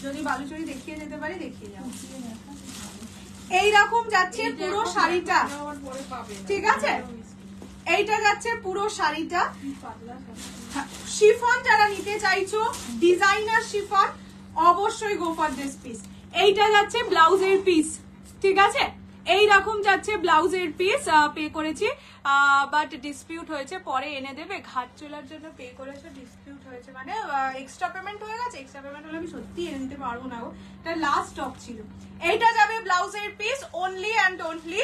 যদি বালুচুরি দেখিয়ে যেতে পারি দেখিয়ে যাবো। এইরকম যাচ্ছে পুরো শাড়িটা, ঠিক আছে। এইটা যাচ্ছে পুরো শাড়িটা শিফন। যারা নিতে চাইছো ডিজাইনার শিফন, অবশ্যই গো ফর দিস পিস। এইটা যাচ্ছে ব্লাউজের পিস, ঠিক আছে। এইরকম যাচ্ছে ব্লাউজের পিস, পে করেছি বাট ডিসপিউট হয়েছে, পরে এনে দেবে। ঘাট চলার জন্য পে করেছে, ডিসপিউট হয়েছে, মানে এক্সট্রা পেমেন্ট হয়ে গেছে। এক্সট্রা পেমেন্ট হলে আমি সত্যি এনে নিতে পারবো না, এটা লাস্ট স্টক ছিল। এইটা যাবে ব্লাউজের পিস অনলি অ্যান্ড অনলি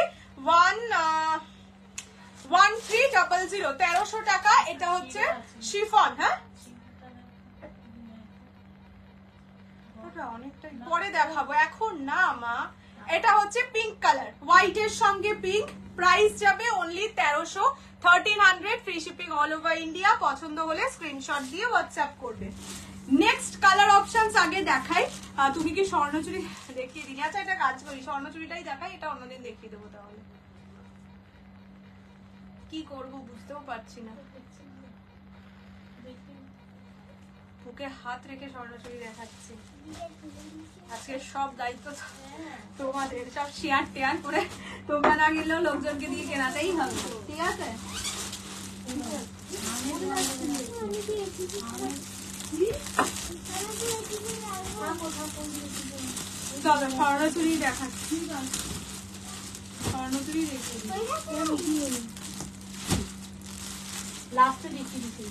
1300, 1300 টাকা। এটা হচ্ছে শিফন, হ্যাঁ অনেকটাই পরে দেখাবো, এখন না মা। এটা হচ্ছে পিঙ্ক কালার, হোয়াইট এর সঙ্গে পিঙ্ক, প্রাইস যাবে only 1300, 1300 free shipping all over India. পছন্দ হলে স্ক্রিনশট দিয়ে হোয়াটসঅ্যাপ করবে। নেক্সট কালার অপশনস আগে দেখাই। তুমি কি স্বর্ণচুরি দেখিয়ে দিই? আচ্ছা এটা কাজ করি, স্বর্ণচুরিটাই দেখাই, এটা অন্যদিন দেখিয়ে দেবো। তাহলে কি করবো বুঝতেও পারছি না, বুকে হাত রেখে স্বর্ণচুরি দেখাচ্ছি। আজকে সব দায়িত্ব তোমাদের, সব শেয়ার টেয়ার করে তোমরা না গেলেও লোকজনকে দিয়ে কেনাতেই হবে, ঠিক আছে। তবে স্বর্ণচুরি দেখাচ্ছি, স্বর্ণচুরি দেখি লাস্টে দেখিয়ে দিতে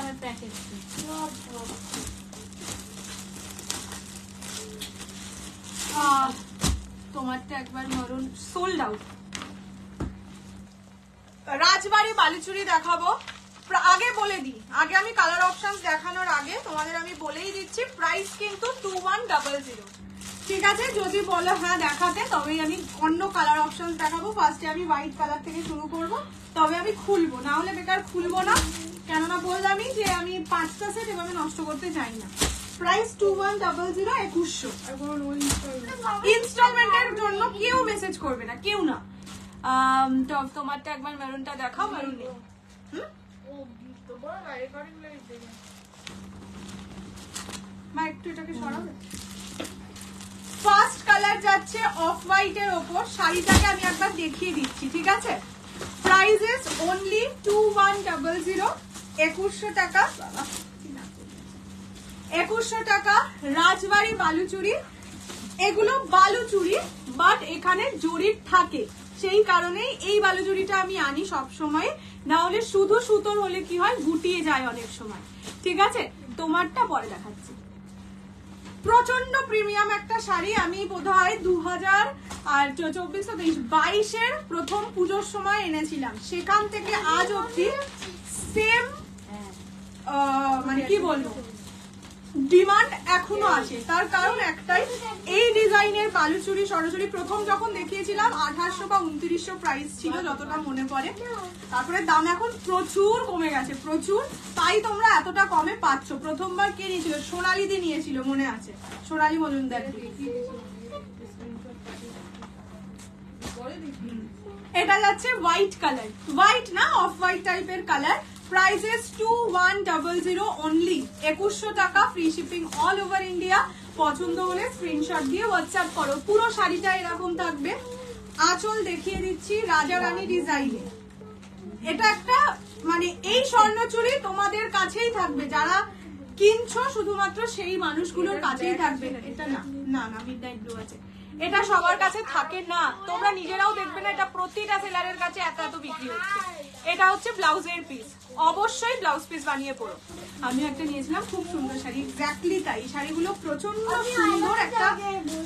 আমার প্যাকেট তোমারটা একবার ধরুন সোল্ড আউট। রাজবাড়ি বালুচুরি দেখাবো। আগে বলে দিই, আগে আমি কালার অপশনস দেখানোর আগে তোমাদের আমি বলেই দিচ্ছি, প্রাইস কিন্তু 2100, ঠিক আছে। যদি বলো হ্যাঁ দেখাতে, তবেই আমি অন্য কালার অপশনস দেখাবো। ফার্স্টে আমি হোয়াইট কালার থেকে শুরু করব, তবে আমি খুলবো, না হলে বেকার খুলবো না। কেননা বললামই যে আমি 5টা সেট এভাবে নষ্ট করতে চাই না। প্রাইস 2100, 2100। ইনস্টলমেন্টের জন্য কেউ মেসেজ করবে না, কেউ না। তোমারটা একবার মেরুনটা দেখাও, মেরুন মা একটু এটাকে সরাবে। ফার্স্ট কালার যাচ্ছে অফ হোয়াইট এর ওপর, শাড়িটাকে আমি একবার দেখিয়ে দিচ্ছি, ঠিক আছে। প্রাইসেস অনলি 2100, 2100 টাকা, 2100 টাকা। রাজবাড়ি বালুচুরি, এগুলো বালুচুরি বাট এখানে জরির থাকে, সেই কারণেই এই বালুচুরিটা আমি আনি সব সময়। না হলে শুধু সুতোর হলে কি হয়, গুটিয়ে যায় অনেক সময়, ঠিক আছে। তোমারটা পরে দেখাচ্ছি। প্রচন্ড প্রিমিয়াম একটা শাড়ি, আমি বোধহয় 2024-22 প্রথম পুজোর সময় এনেছিলাম, সেখান থেকে আজ অব্দি সেম, মানে কি বলবো, ডিমান্ড এখনো আছে। তার কারণ একটাই, এই ডিজাইনের বালুচুরি সরাসরি প্রথম যখন দেখিয়েছিলাম 2800 বা 2900 প্রাইস ছিল যতটা মনে পড়ে। তারপরে দাম এখন প্রচুর কমে গেছে, প্রচুর, তাই তোমরা এতটা কমে পাচ্ছ। প্রথমবার কে নিয়েছিল? সোনালি দি নিয়েছিল, মনে আছে, সোনালি মজুমদার। এটা যাচ্ছে হোয়াইট কালার, হোয়াইট না অফ হোয়াইট টাইপের কালার। প্রাইসেস 2100 অনলি, 2100 টাকা, free shipping all over India. পছন্দ হলে স্ক্রিনশট দিয়ে হোয়াটসঅ্যাপ করো। পুরো শাড়িটা এরকম থাকবে। আঁচল দেখিয়ে দিচ্ছি রাজা রানী ডিজাইনে। এটা একটা মানে এই স্বর্ণচুরি তোমাদের কাছেই থাকবে, যারা কিনছো শুধুমাত্র সেই মানুষগুলোর কাছেই থাকবে। এটা না না না মিডনাইট ব্লু আছে, এটা সবার কাছে থাকে না, তোমরা নিজেরাও দেখবে না, এটা প্রতিটা সেলারের কাছে এত এত বিক্রি হচ্ছে। এটা হচ্ছে ব্লাউজের পিস, অবশ্যই ব্লাউজ পিস বানিয়ে পড়ো। আমি একটা নিয়েছিলাম খুব সুন্দর শাড়ি, এক্স্যাক্টলি তাই। শাড়িগুলো প্রচন্ড সুন্দর, একটা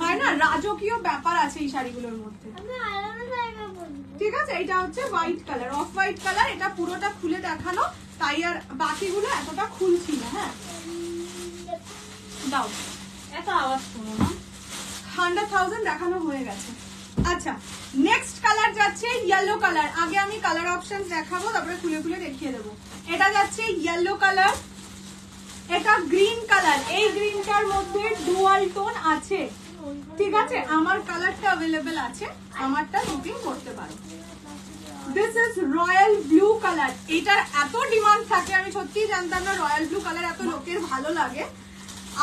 হয় না রাজকীয় ব্যাপার আছে এই শাড়িগুলোর মধ্যে। ঠিক আছে, এটা হচ্ছে white colour, off white colour. এটা পুরোটা খুলে দেখানো, তাই আর বাকিগুলো এতটা খুলছি না। হ্যাঁ দাও, এত আওয়াজ শোনো না। 100,000 দেখানো হয়ে গেছে। আচ্ছা, নেক্সট কালার যাচ্ছে ইয়েলো কালার। আগে আমি কালার অপশন দেখাবো, তারপরে খুলে খুলে দেখিয়ে দেবো। এটা যাচ্ছে ইয়েলো কালার, এটা গ্রিন কালার। এই গ্রিনটার মধ্যে ডুয়াল টোন আছে, ঠিক আছে। আমার কালারটা অ্যাভেলেবেল আছে, আমারটা বুকিং করতে পারো। This is royal blue colour. এটার এত ডিমান্ড থাকে, আমি সত্যিই জানতাম না রয়্যাল ব্লু কালার এত লোকের ভালো লাগে।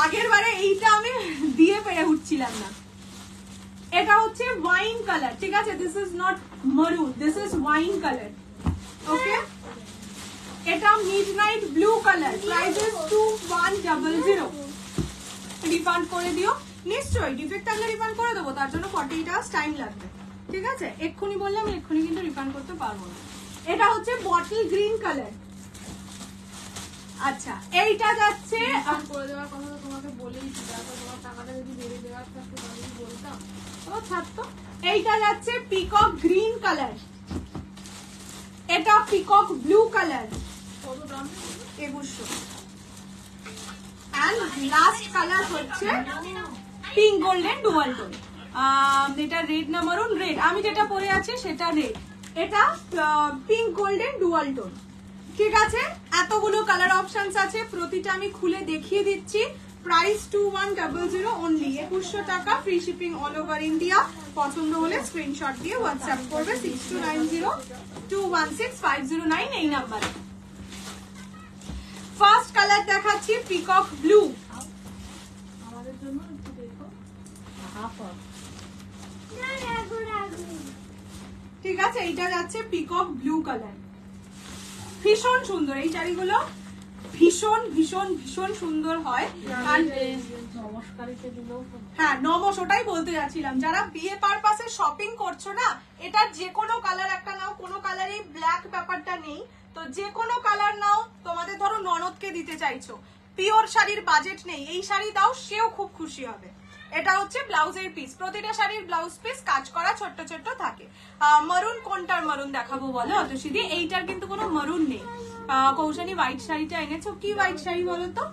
আগের বারে এইটা আমি দিয়ে পেরে উঠছিলাম না। এটা হচ্ছে ওয়াইন কালার, ঠিক আছে। দিস ইজ নট মারুন, দিস ইজ ওয়াইন কালার, ওকে। এটা midnight blue colour, price is 2100। Refund করে দিও নিশ্চয়ই, ডিফেক্ট থাকলে রিফান্ড করে দেবো, তার জন্য 48 আওয়ার্স টাইম লাগবে, ঠিক আছে। এক্ষুনি বললে আমি এক্ষুনি কিন্তু রিফান্ড করতে পারবো না। এটা হচ্ছে বটল গ্রিন কালার। আচ্ছা, এইটা যাচ্ছে করে দেওয়ার কথা তো তোমাকে বলেই ছিল, তোমার টাকাটা যদি বেড়ে দেওয়ার থাকতো তাহলে বলতাম। ও ছাড়তো। এইটা যাচ্ছে পিকক গ্রিন কালার, এটা পিকক ব্লু কালার, কত দাম? 2100। এন্ড লাস্ট কালার হচ্ছে পিঙ্ক গোল্ডেন ডুয়াল টোন। এটা রেড না মারুন, রেড। আমি যেটা পরে আছি সেটা রেড, এটা পিঙ্ক গোল্ডেন ডুয়াল টোন, ঠিক আছে। এতগুলো কালার অপশনস আছে, প্রতিটা আমি খুলে দেখিয়ে দিচ্ছি। প্রাইস 2100 অনলি, 2100 টাকা, free shipping all over India. পছন্দ হলে স্ক্রিনশট দিয়ে হোয়াটসঅ্যাপ করবে 6290216509 এই নাম্বারে। ফার্স্ট কালার দেখাচ্ছি পিকক ব্লু, আমাদের জন্য একটু দেখো। ঠিক আছে। এইটা যাচ্ছে পিকক ব্লু কালার, ভীষণ সুন্দর। এই শাড়িগুলো ভীষণ ভীষণ ভীষণ সুন্দর হয়। নমস্কারিতে দিলেও হ্যাঁ নমস, ওটাই বলতে যাচ্ছিলাম। যারা বিয়ে পারপাসে শপিং করছো না, এটার যে কোনো কালার একটা নাও, কোনো কালারে ব্ল্যাক ব্যাপারটা নেই, তো যে কোনো কালার নাও। তোমাদের ধরো ননদকে দিতে চাইছো, পিওর শাড়ির বাজেট নেই, এই শাড়ি দাও, সেও খুব খুশি হবে। এটা হচ্ছে ব্লাউজের পিস, প্রতিটা শাড়ির ব্লাউজ পিস কাজ করা ছোট্ট ছোট্ট থাকে। মারুন কোনটার মারুন দেখাবো বলো অতসীদি? এইটার কিন্তু কোনো মারুন নেই। কৌশানী হোয়াইট শাড়িটা এনেছো, কি হোয়াইট শাড়ি বলো তো?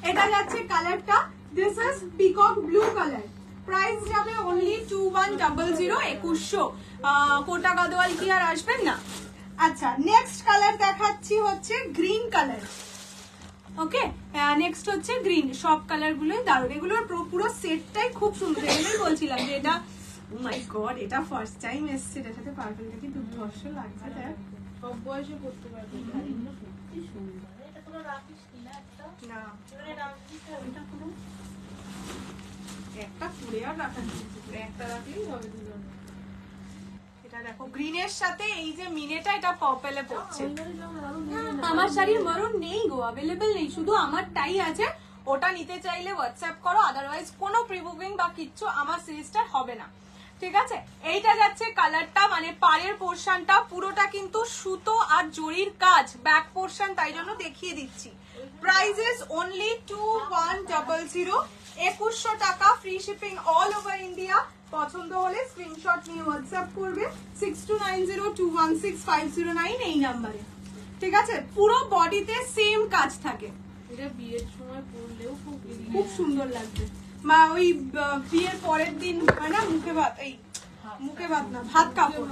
এটা যাচ্ছে কালারটা, this is peacock blue colour. Price যাবে অনলি 2100, 2100। কোটা গাদোয়াল কি আর আসবেন না। আচ্ছা, নেক্সট কালার দেখাচ্ছি হচ্ছে গ্রিন কালার, ওকে। নেক্সট হচ্ছে গ্রিন। সব কালার গুলোই দারুণ, এগুলোর পুরো সেটটাই খুব সুন্দর। এগুলোই বলছিলাম যে এটা, ও মাই গড, এটা ফার্স্ট টাইম এসছে, এটার সাথে পার্পলটা কি দুর্ধর্ষ লাগছে। দেখ, সব বয়সে করতে পারবে। শাড়িগুলো সত্যি সুন্দর। এটা কোনো রাখিস নি না একটা? না এবারে রাখিস না, এটা কোনো একটা পুরে আর রাখা নেই। একটা রাখলেই হবে দুজন। এটা দেখো গ্রিনের সাথে এই যে মিনেটা, এটা পার্পলে পড়ছে। ওইবারে যেমন আরো নিয়ে নেবে। আমার শাড়ির মরুন নেই গো, অ্যাভেলেবেল নেই, শুধু আমারটাই আছে। ওটা নিতে চাইলে হোয়াটসঅ্যাপ করো, আদারওয়াইজ কোনো প্রি বুকিং বা কিচ্ছু আমার সিরিজটা হবে না, ঠিক আছে। এইটা যাচ্ছে কালারটা, মানে পাড়ের পোর্শনটা পুরোটা কিন্তু সুতো আর জরির কাজ, ব্যাক পোর্শন, তাই জন্য দেখিয়ে দিচ্ছি। প্রাইস ইজ অনলি 2100, 2100 টাকা, free shipping all over India. পছন্দ হলে স্ক্রিনশট নিয়ে হোয়াটসঅ্যাপ করবে 6290216509 এই নাম্বারে, ঠিক আছে। পুরো বডিতে সেম কাজ থাকে, এটা বিয়ের সময় পরলেও খুব খুব সুন্দর লাগবে। মা ওই বিয়ের পরের দিন হয় না মুখে ভাত, এই মুখে ভাত না, ভাত কাপড়,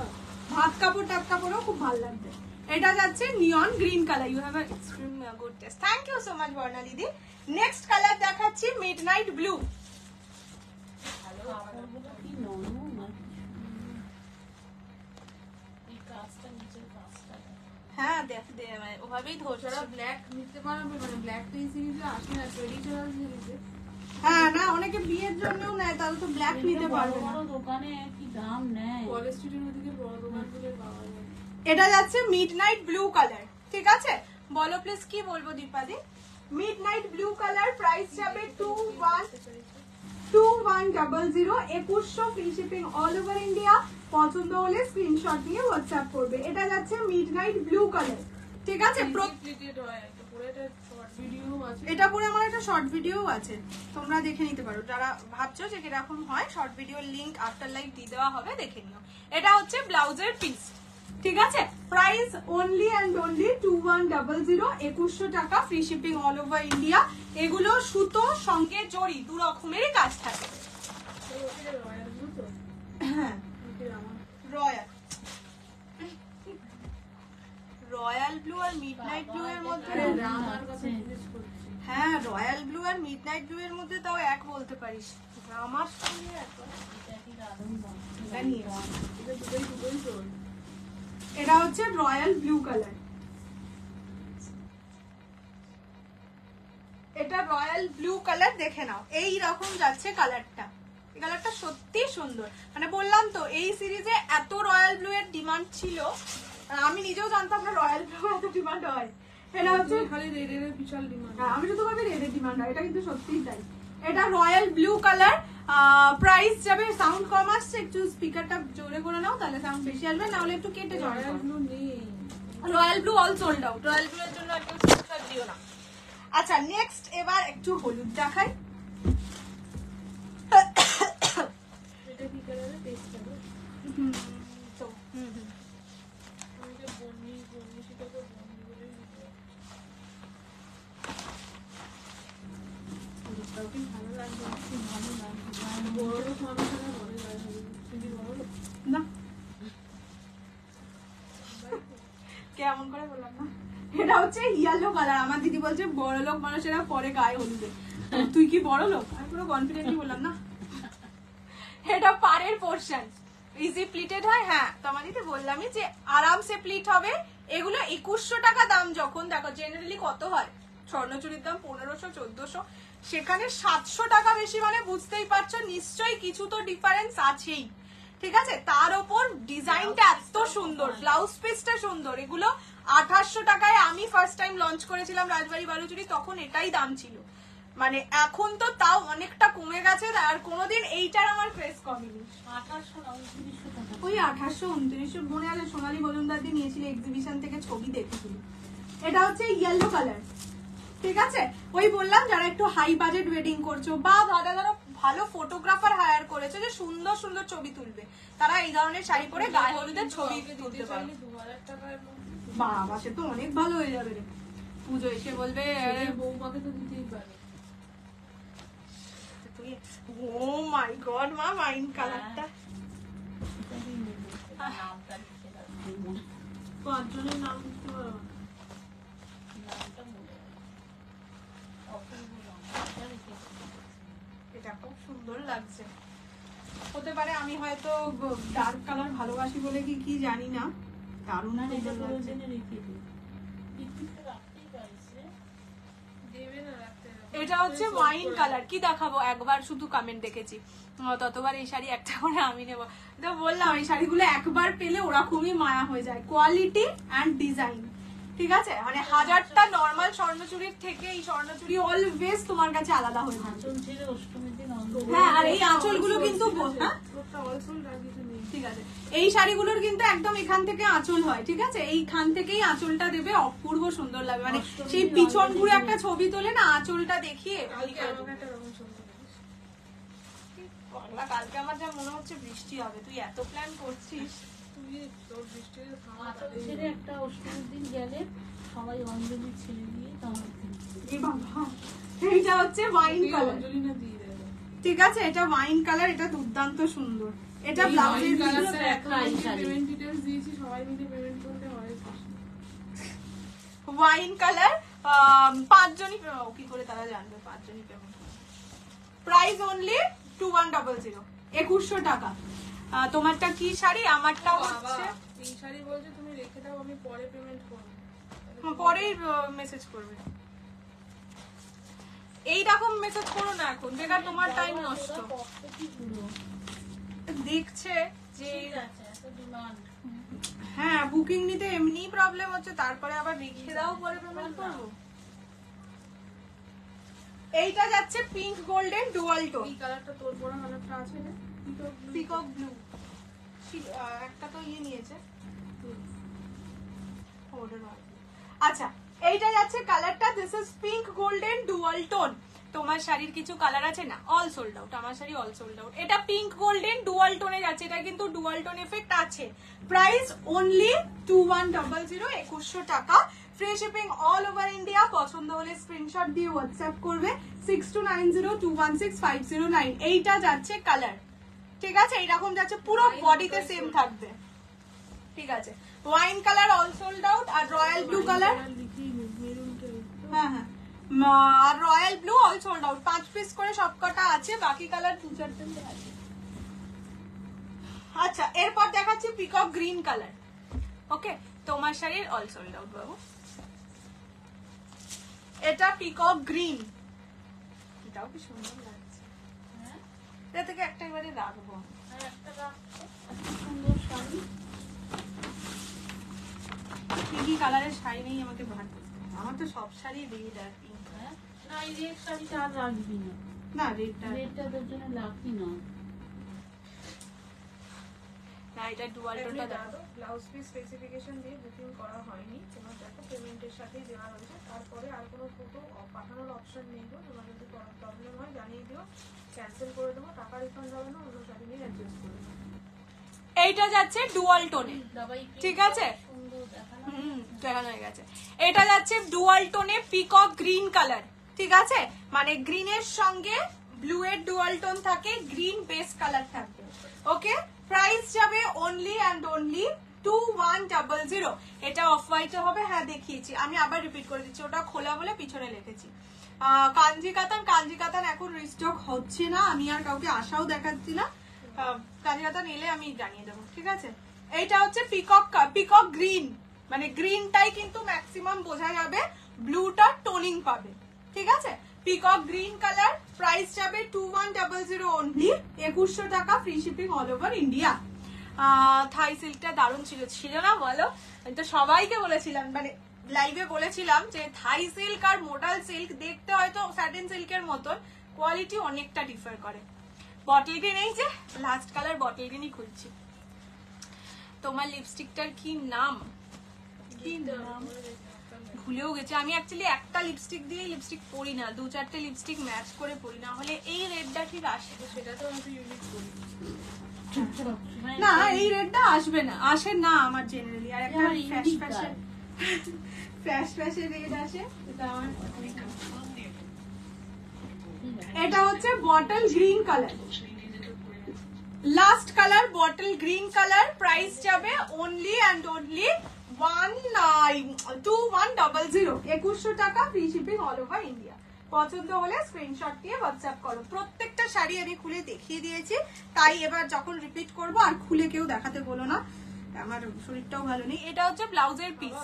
ভাত কাপড় টাপ কাপড়ও খুব ভালো লাগবে। এটা যাচ্ছে neon green colour. You have a extreme good taste, thank you so much Barna দিদি। নেক্সট কালার দেখাচ্ছি মিডনাইট ব্লু। কাপড়গুলো কি নরম আর কি সুন্দর। এই কাজটা, নিচের কাজটা হ্যাঁ দেখ দে, মানে ওভাবেই ধরছে। যারা ব্ল্যাক নিতে পারবে, মানে ব্ল্যাক তো এই সিরিজে আসে না, ট্রেডিশনাল সিরিজে। হ্যাঁ না, অনেকে বিয়ের জন্যও নেয়, তাহলে তো ব্ল্যাক নিতে পারবে না। বড় দোকানে কি দাম নেয়। কলেজ স্ট্রিটের ওদিকে বড় দোকানগুলো পাওয়া যায়। এটা যাচ্ছে মিডনাইট ব্লু কালার, ঠিক আছে। বলো প্লিজ কি বলবো দীপাদি? মিডনাইট ব্লু কালার, প্রাইস যাবে 2100, 2100, free shipping all over India. পছন্দ হলে স্ক্রিনশট নিয়ে হোয়াটসঅ্যাপ করবে। এটা যাচ্ছে মিডনাইট ব্লু কালার, ঠিক আছে। প্লিটেড হয়, একটা পরে একটা শর্ট ভিডিও আছে। এটা পরে আমার একটা শর্ট ভিডিও আছে, তোমরা দেখে নিতে পারো যারা ভাবছো যে কিরকম হয়। শর্ট ভিডিওর লিংক আফটার লাইভ দিয়ে দেওয়া হবে, দেখে নিও। এটা হচ্ছে ব্লাউজের পিস, ঠিক আছে। প্রাইস অনলি অ্যান্ড অনলি 2100, 2100 টাকা, free shipping all over India. এগুলো সুতো সঙ্গে জড়ি দু রকমেরই কাজ থাকে। হ্যাঁ রয়্যাল, রয়্যাল ব্লু আর মিডনাইট ব্লু এর মধ্যে, হ্যাঁ রয়্যাল ব্লু আর মিডনাইট ব্লু এর মধ্যে তাও এক বলতে পারিস। আমার সঙ্গে এটা হচ্ছে রয়্যাল ব্লু কালার, এটা রয়্যাল ব্লু কালার, দেখে নাও এই রকম যাচ্ছে কালারটা। এই কালারটা সত্যি সুন্দর, মানে বললাম তো এই সিরিজে এত রয়্যাল ব্লু এর ডিমান্ড ছিল, আমি নিজেও জানতাম না রয়্যাল ব্লু এত ডিমান্ড হয়। এটা হচ্ছে খালি রেডের বিশাল ডিমান্ড। হ্যাঁ আমি শুধু ভাবি রেডের ডিমান্ড হয়, এটা কিন্তু সত্যিই তাই। এটা রয়্যাল ব্লু কালার, প্রাইস যাবে, সাউন্ড কম আসছে, একটু স্পিকারটা জোরে করে নাও তাহলে সাউন্ড বেশি আসবে, না হলে একটু কেটে যাবে। Royal blue all sold out, royal blue এর জন্য একটু স্পিকার দিও না। আচ্ছা নেক্সট এবার একটু হলুদ দেখাই। এটা কি কালারে টেস্ট হবে? তো আমি যে বনি সেটা তো বনি বলেই দিতে। হলুদটাও কি ভালো লাগবে? কি ভালো লাগবে। বড় লোক মানুষেরা বলে যায় হলুদ। তুমি বড় লোক? না কেমন করে বললাম না। এটা হচ্ছে ইয়েলো কালার, আমার দিদি বলছে বড় লোক মানুষেরা পরে গায়ে হলুদে, তুই কি বড় লোক? আমি পুরো কনফিডেন্টলি বললাম না। এটা পাড়ের পোর্শন, ইজি প্লিটেড হয়। হ্যাঁ তোমাদেরকে বললামই যে আরামসে প্লিট হবে। এগুলো 2100 টাকা দাম, যখন দেখো জেনারেলি কত হয় স্বর্ণচুরির দাম 1500 1400, সেখানে 700 টাকা বেশি, মানে বুঝতেই পারছো নিশ্চয়ই কিছু তো ডিফারেন্স আছেই, ঠিক আছে। তার উপর ডিজাইনটা এত সুন্দর, ব্লাউজ পিসটা সুন্দর। এগুলো 2800 টাকায় আমি ফার্স্ট টাইম লঞ্চ করেছিলাম রাজবাড়ি বালুচুরি, তখন এটাই দাম ছিল, মানে এখন তো তাও অনেকটা কমে গেছে। আর কোনোদিন এইটার আমার প্রেস কমেনি। 2800 না 2900 টাকা। ওই 2800 2900 মনে আছে, সোনালী মজুমদার দিয়ে নিয়েছিল এক্সিবিশন থেকে, ছবি দেখেছিল। এটা হচ্ছে ইয়েলো কালার, ঠিক আছে। ওই বললাম যারা একটু হাই বাজেট ওয়েডিং করছো বা ধরো ভালো ফটোগ্রাফার হায়ার করেছে যে সুন্দর সুন্দর ছবি তুলবে, তারা এই ধরনের শাড়ি পরে গায়ে হলুদের ছবি তুলতে পারে। 2000 টাকার বাবা সে তো অনেক ভালো হয়ে যাবে রে, পুজো এসে বলবে বৌমাকে তো দিতেই পারে। তুই ও মাই গড মা, ওয়াইন কালারটা নামটা লিখে রাখবো। 5 জনের নাম লিখতে পারো। নামটা মনে হয়। অপূর্ব নামটা লিখে রাখবো। এটা খুব সুন্দর লাগছে। হতে পারে আমি হয়তো ডার্ক কালার ভালোবাসি বলে কি জানি না, দারুণ না এটা সুন্দর লাগছে। প্রয়োজনে রেখে দিই। বিদ্যুৎটা রাখতেই পারিস রে। দেবে না রাখতে। এটা হচ্ছে ওয়াইন কালার, কি দেখাবো, একবার শুধু কমেন্ট দেখেছি, ততবার এই শাড়ি একটা করে আমি নেবো। তো বললাম এই শাড়িগুলো একবার পেলে ওরকমই মায়া হয়ে যায়, কোয়ালিটি অ্যান্ড ডিজাইন, ঠিক আছে। মানে হাজারটা নর্মাল স্বর্ণচুরির থেকে এই স্বর্ণচুরি অলওয়েজ তোমার কাছে আলাদা হয়ে থাকে। আঁচল ছেড়ে অষ্টমীর দিন অন্ধ। হ্যাঁ আর এই আঁচলগুলো কিন্তু হ্যাঁ তোরটা অলসোল রাখিতে নেই। ঠিক আছে, এই শাড়িগুলোর কিন্তু একদম এখান থেকে আঁচল হয়, ঠিক আছে, এইখান থেকেই আঁচলটা দেবে, অপূর্ব সুন্দর লাগবে। মানে সেই পিছন ঘুরে একটা ছবি তোলে না, আঁচলটা দেখিয়ে কালকে আমাকে একটা রকম সুন্দর লাগিস। পাগলা, কালকে আমার যা মনে হচ্ছে বৃষ্টি হবে, তুই এত প্ল্যান করছিস। তুই তোর বৃষ্টিতে থামা আঁচল ছেড়ে একটা অষ্টমীর দিন গেলে সবাই অঞ্জলি ছেড়ে দিয়ে তাহলে এই বাবা, এইটা হচ্ছে ওয়াইন কালার, অঞ্জলি না দিয়ে দেবে। ঠিক আছে, এটা ওয়াইন কালার, এটা দুর্দান্ত সুন্দর। এটা এই ব্লাউজের wine colour পিস, টা এত প্রাইস বেশি আছে। payment details দিয়েছি, সবাই মিলে পেমেন্ট করতে হয়। ওয়াইন কালার, 5 জনই কি করে তারা জানবে 5 জনই পেমেন্ট। প্রাইস অনলি 2100, 2100 টাকা। তোমারটা কি শাড়ি, আমারটাও হচ্ছে এই শাড়ি বলছে তুমি রেখে দাও, আমি পরে পেমেন্ট করবো। পরেই মেসেজ করবে। এইরকম মেসেজ করো না এখন, বেকার তোমার টাইম নষ্ট। কষ্ট কি পুরো দেখছে যে ঠিক আছে এত ডিমান্ড। হ্যাঁ বুকিং নিতে এমনি প্রবলেম হচ্ছে, তারপরে আবার রেখে দাও পরে পেমেন্ট করবো। এইটা যাচ্ছে পিঙ্ক গোল্ডেন ডুয়াল টোন, এই কালারটা তোর পরা কালারটা আছে না? পিকক ব্লু, একটা তো ইয়ে নিয়েছে। আচ্ছা এইটা যাচ্ছে কালারটা, this is pink golden dual tone. তোমার শাড়ির কিছু কালার আছে না, অল সোল্ড আউট, আমার শাড়ি অল সোল্ড আউট। এটা পিঙ্ক গোল্ডেন ডুয়াল টোনে যাচ্ছে, এটা কিন্তু ডুয়াল টোন এফেক্ট আছে। প্রাইস অনলি 2100, 2100 টাকা। Free shipping all over India. পছন্দ হলে স্ক্রিনশট দিয়ে হোয়াটসঅ্যাপ করবে 6290216509। এইটা যাচ্ছে কালার, ঠিক আছে, এইরকম যাচ্ছে, পুরো বডিতে সেম থাকবে, ঠিক আছে। Wine colour all sold out, আর রয়্যাল ব্লু কালার, হ্যাঁ হ্যাঁ, আর royal blue all sold out. 5 piece করে সব কটা আছে, বাকি কালার 2-4 আছে। আচ্ছা, এরপর দেখাচ্ছি পিকক গ্রিন কালার। ওকে, তোমার শাড়ির অল সোল্ড আউট বাবু। এটা পিকক গ্রিন, এটাও কি সুন্দর লাগছে। এটা থেকে একটা এবারে রাখবো, একটা রাখছো, এত সুন্দর শাড়ি। কি কি কালারের শাড়ি নেই আমাকে ভাগ করতে হবে। আমার তো সব শাড়ি রেড আর পিঙ্ক। না, এই রেড শাড়িটা আর রাখবি না, না রেডটা, রেডটা তোর জন্য রাখবি না। না এটা ডুয়াল টোনটা দেখো। ব্লাউজ পিস স্পেসিফিকেশন দিয়ে বুকিং করা হয়নি, তোমার দেখো পেমেন্টের সাথেই দেওয়া রয়েছে। তারপরে আর কোনো ফটো পাঠানোর অপশন নেই গো, তোমার যদি প্রবলেম হয় জানিয়ে দিও, ক্যান্সেল করে দেবো, টাকা রিফান্ড হবে না, অন্য শাড়ি নিয়ে অ্যাডজাস্ট করে দেবো। এইটা যাচ্ছে ডুয়াল টোনে, দাবাই ঠিক আছে, সুন্দর দেখানো। দেখানো হয়ে গেছে। এটা যাচ্ছে ডুয়াল টোনে পিকক গ্রিন কালার, ঠিক আছে, মানে গ্রিনের সঙ্গে ব্লু এর ডুয়াল টোন থাকে, গ্রিন বেস কালার থাকবে। ওকে, প্রাইস যাবে অনলি অ্যান্ড অনলি 2100। এটা অফ হোয়াইট হবে, হ্যাঁ দেখিয়েছি আমি, আবার রিপিট করে দিচ্ছি, ওটা খোলা বলে পিছনে লিখেছি। কাঞ্জি কাতান এখন রিস্টক হচ্ছে না, আমি আর কাউকে আশাও দেখাচ্ছি না। কাঞ্জি কাতান এলে আমি জানিয়ে দেবো, ঠিক আছে। এইটা হচ্ছে পিকক গ্রিন, মানে গ্রিনটাই কিন্তু ম্যাক্সিমাম বোঝা যাবে, ব্লুটা টোনিং পাবে, ঠিক আছে। পিকক গ্রিন কালার, প্রাইস যাবে 2100 অনলি, 2100 টাকা, free shipping all over India. Thai সিল্কটা দারুণ ছিল না বলো? আমি তো সবাইকে বলেছিলাম, মানে লাইভে বলেছিলাম যে থাই সিল্ক আর মোডাল সিল্ক দেখতে হয়তো স্যাটিন সিল্কের মতন, কোয়ালিটি অনেকটা ডিফার করে। বটল গ্রিন, এই যে লাস্ট কালার বটল গ্রিনই খুলছি। তোমার লিপস্টিকটার কি নাম? কি নাম ভুলেও গেছি আমি। অ্যাকচুয়ালি একটা লিপস্টিক দিয়ে লিপস্টিক পরি না, 2-4টে লিপস্টিক ম্যাচ করে পরি, না হলে এই রেডটা ঠিক আসে। সেটা তো আমি ইউনিক করি না, এই রেডটা আসবে না, আসে না আমার জেনারেলি। আর একটা ফ্যাশ রেড আসে, এটা আমার। এটা হচ্ছে bottle green colour, last colour bottle green colour. Price যাবে অনলি অ্যান্ড অনলি 2100, 2100 টাকা, free shipping all over India. পছন্দ হলে স্ক্রিনশট দিয়ে হোয়াটসঅ্যাপ করো। প্রত্যেকটা শাড়ি আমি খুলে দেখিয়ে দিয়েছি, তাই এবার যখন রিপিট করব আর খুলে কেউ দেখাতে বলো না, আমার শরীরটাও ভালো নেই। এটা হচ্ছে ব্লাউজের পিস,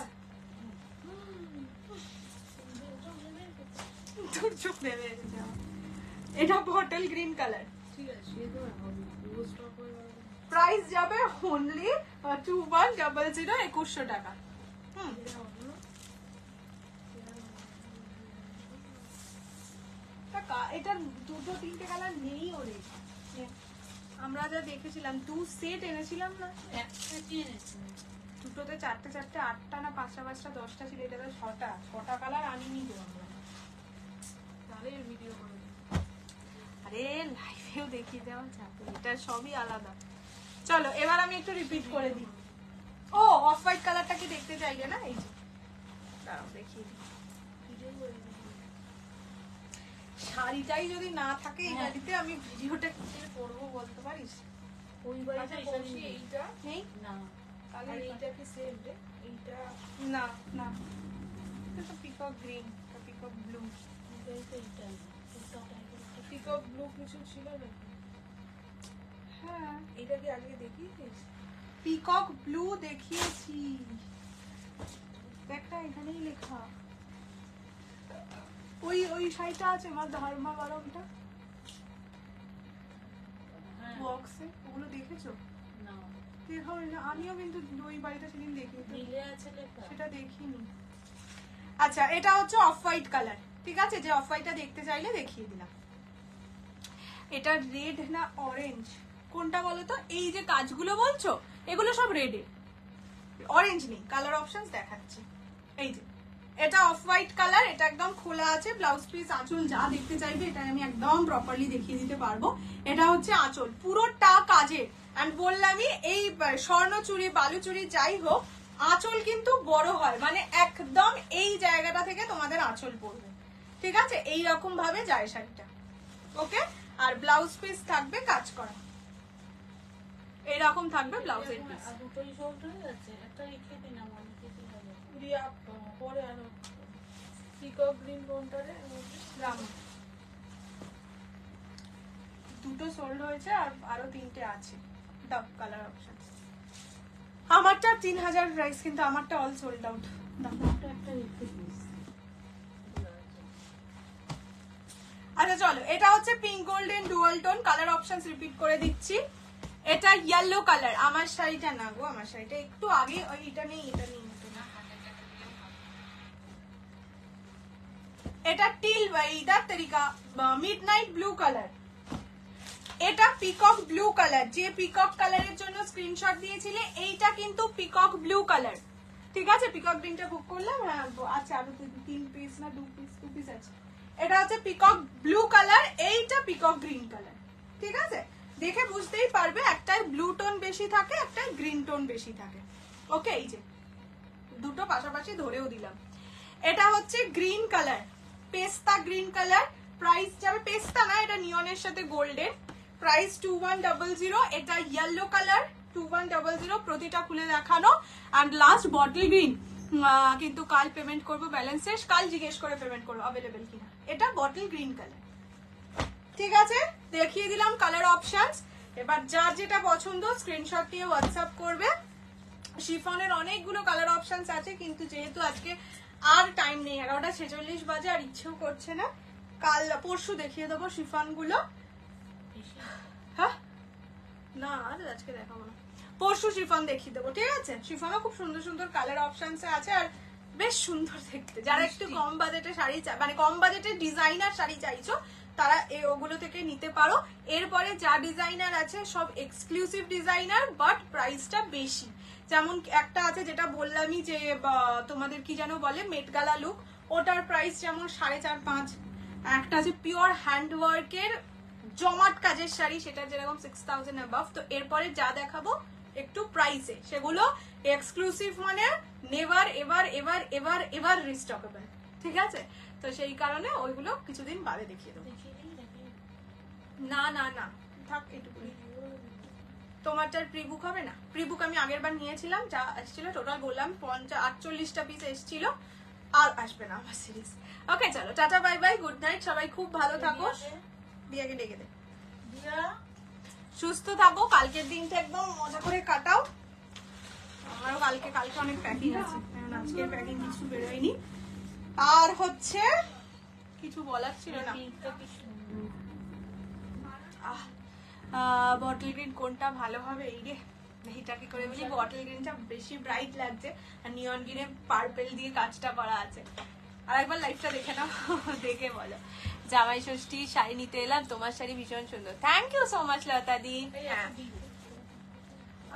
এটা বটল গ্রিন কালার, ঠিক আছে, সে তো স্টক হয়ে যাবে। প্রাইস যাবে অনলি 2100, 2100 টাকা। এটা 2-3টে কালার নেই ওরে, আমরা যা দেখেছিলাম 2 সেট এনেছিলাম না, একটা কি এনেছি? দুটোতে 4টে 8টা না 5টা 10টা ছিল, এটাতে 6টা কালার আনিনি তো আমরা। তাহলে ভিডিও করে দিই। আরে লাইভেও দেখিয়ে দেওয়া যাবে, এটা সবই আলাদা। চলো এবার আমি একটু রিপিট করে দিই। ও অফ হোয়াইট কালারটা কি দেখতে চাইলে না? এই যে দাঁড়াও দেখিয়ে দিই। ভিডিও করে দিই। শাড়িটাই যদি না থাকে এই বাড়িতে, আমি ভিডিওটা কি করে করবো বলতে পারিস? ওই বাড়িতে আচ্ছা, এই শাড়ি বলছি নেই। এইটা নেই না, তাহলে এইটা কি সেম রে? এইটা না, না এটা তো পিকক গ্রিন, পিকক ব্লু। এটাই তো এইটা না। এটা টাইপের একটা পিকক ব্লু কিছু ছিল নাকি? হ্যাঁ এইটা কি আগে দেখিয়েছিস? পিকক ব্লু দেখিয়েছি, একটা এখানেই লেখা। ওই শাড়িটা আছে আমার ধর্মা গরমটা হ্যাঁ, বক্সে, ওগুলো দেখেছো? না, দেখাও না, আমিও কিন্তু ওই বাড়িটা সেদিন দেখি, দিলে আছে লেখা। সেটা দেখিনি। আচ্ছা, এটা হচ্ছে অফ হোয়াইট কালার, ঠিক আছে, যে অফ হোয়াইটটা দেখতে চাইলে দেখিয়ে দিলাম। এটা রেড না অরেঞ্জ কোনটা বলো তো? এই যে কাজগুলো বলছো এগুলো সব রেডে, অরেঞ্জ নেই, কালার অপশনস দেখাচ্ছে। এই যে এটা অফ হোয়াইট কালার, এটা একদম খোলা আছে, ব্লাউজ পিস আঁচল যা দেখতে চাইবে এটা আমি একদম প্রপারলি দেখিয়ে দিতে পারবো। এটা হচ্ছে আঁচল, পুরোটা কাজে। এন্ড বললামই এই স্বর্ণচুরি বালুচুরি যাই হোক, আঁচল কিন্তু বড় হয়, মানে একদম এই জায়গাটা থেকে তোমাদের আঁচল পড়বে, ঠিক আছে? এইরকম ভাবে যায় শাড়িটা, ওকে? আর ব্লাউজ পিস থাকবে কাজ করা, এইরকম থাকবে ব্লাউজের পিস। দুটোই শর্ট হয়ে যাচ্ছে, একটা রেখে দিন আমার রেখে হবে। রিয়া পরে আনো পিকক গ্রিন কোনটারে রামা দুটো সোল্ড হয়েছে আর আরো 3টে আছে। দাও কালার অপশন। আমারটা 3000 প্রাইস, কিন্তু আমারটা অল সোল্ড আউট। দাও একটা রেখে দিস। আচ্ছা চলো, এটা হচ্ছে pink golden dual tone. Colour options repeat করে দিচ্ছি। এটা ইয়েলো কালার, আমার শাড়িটা না গো, আমার শাড়িটা একটু আগে, এটা নেই, এটা নেই, এটা টিল ইদার তরিকা মিডনাইট ব্লু কালার। এটা পিকক ব্লু কালার, যে পিকক কালারের জন্য স্ক্রিনশট দিয়েছিলে এইটা কিন্তু পিকক ব্লু কালার, ঠিক আছে? পিকক গ্রিনটা বুক করলাম, হ্যাঁ আচ্ছা আরো 3 পিস না 2 পিস আছে। এটা হচ্ছে পিকক ব্লু কালার, এইটা পিকক গ্রিন কালার, ঠিক আছে? দেখে বুঝতেই পারবে একটাই ব্লু টোন বেশি থাকে, একটাই গ্রিন টোন বেশি থাকে, ওকে? এই যে দুটো পাশাপাশি ধরেও দিলাম। এটা হচ্ছে গ্রিন কালার, পেস্তা গ্রিন কালার। প্রাইস যাবে পেস্তা না, এটা নিয়নের সাথে গোল্ডেন। প্রাইস 2100। এটা ইয়েলো কালার 2100, প্রতিটা খুলে দেখানো। এন্ড লাস্ট বটল গ্রিন, কিন্তু কাল পেমেন্ট করবো, ব্যালেন্স শেষ, কাল জিজ্ঞেস করে পেমেন্ট করবো অ্যাভেলেবেল কিনা। এটা বটল গ্রিন কালার, ঠিক আছে? দেখিয়ে দিলাম কালার অপশনস। এবার যার যেটা পছন্দ স্ক্রিনশট দিয়ে হোয়াটসঅ্যাপ করবে। শিফনের অনেকগুলো কালার অপশনস আছে, কিন্তু যেহেতু আজকে আর টাইম নেই, 11:46 বাজে, আর ইচ্ছেও করছে না, কাল পরশু দেখিয়ে দেবো শিফন গুলো। হ্যাঁ না আজকে দেখাবো না, পরশু শিফন দেখিয়ে দেবো, ঠিক আছে? শিফনও খুব সুন্দর সুন্দর কালার অপশনস আছে, আর বেশ সুন্দর দেখতে। যারা একটু কম বাজেটে শাড়ি মানে কম বাজেটে ডিজাইনার শাড়ি চাইছো, তারা ওগুলো থেকে নিতে পারো। এরপরে যা ডিজাইনার আছে সব এক্সক্লুসিভ ডিজাইনার, বাট প্রাইসটা বেশি। যেমন একটা আছে যেটা বললামই যে তোমাদের কি যেন বলে মেট গালা লুক, ওটার প্রাইস যেমন 4.5-5। একটা আছে পিওর হ্যান্ডওয়ার্কের জমাট কাজের শাড়ি, সেটা যেরকম 6000 অ্যাবাভ। তো এরপরে যা দেখাবো একটু প্রাইসে, সেগুলো এক্সক্লুসিভ, মানে never ever ever ever ever restockable, ঠিক আছে? তো সেই কারণে ওইগুলো কিছুদিন বাদে দেখিয়ে দেবো। না না না থাক এইটুকুনি। তোমারটার প্রি বুক হবে না? প্রি বুক আমি আগের বার নিয়েছিলাম, যা এসেছিল টোটাল বললাম 48টা পিস এসেছিল, আর আসবে না আমার সিরিজ। ওকে চলো, tata bye bye, good night, সবাই খুব ভালো থাকো। দিয়াকে ডেকে দে। সুস্থ থাকো, কালকের দিনটা একদম মজা করে কাটাও। আমারও কালকে অনেক প্যাকিং আছে, কারণ আজকের প্যাকিং কিছু বেরোয়নি। আর হচ্ছে কিছু বলার ছিল না। বটল গ্রিন কোনটা ভালো হবে, এই রে এটা কি করে বলি, বটল গ্রিনটা বেশি ব্রাইট লাগছে, আর নিয়ন গ্রিনে পার্পল দিয়ে কাজটা করা আছে। আর একবার লাইফটা দেখে নাও, দেখে বলো। জামাই ষষ্ঠী শাড়ি নিতে এলাম, তোমার শাড়ি ভীষণ সুন্দর, থ্যাংক ইউ সো মাচ লতা দি। হ্যাঁ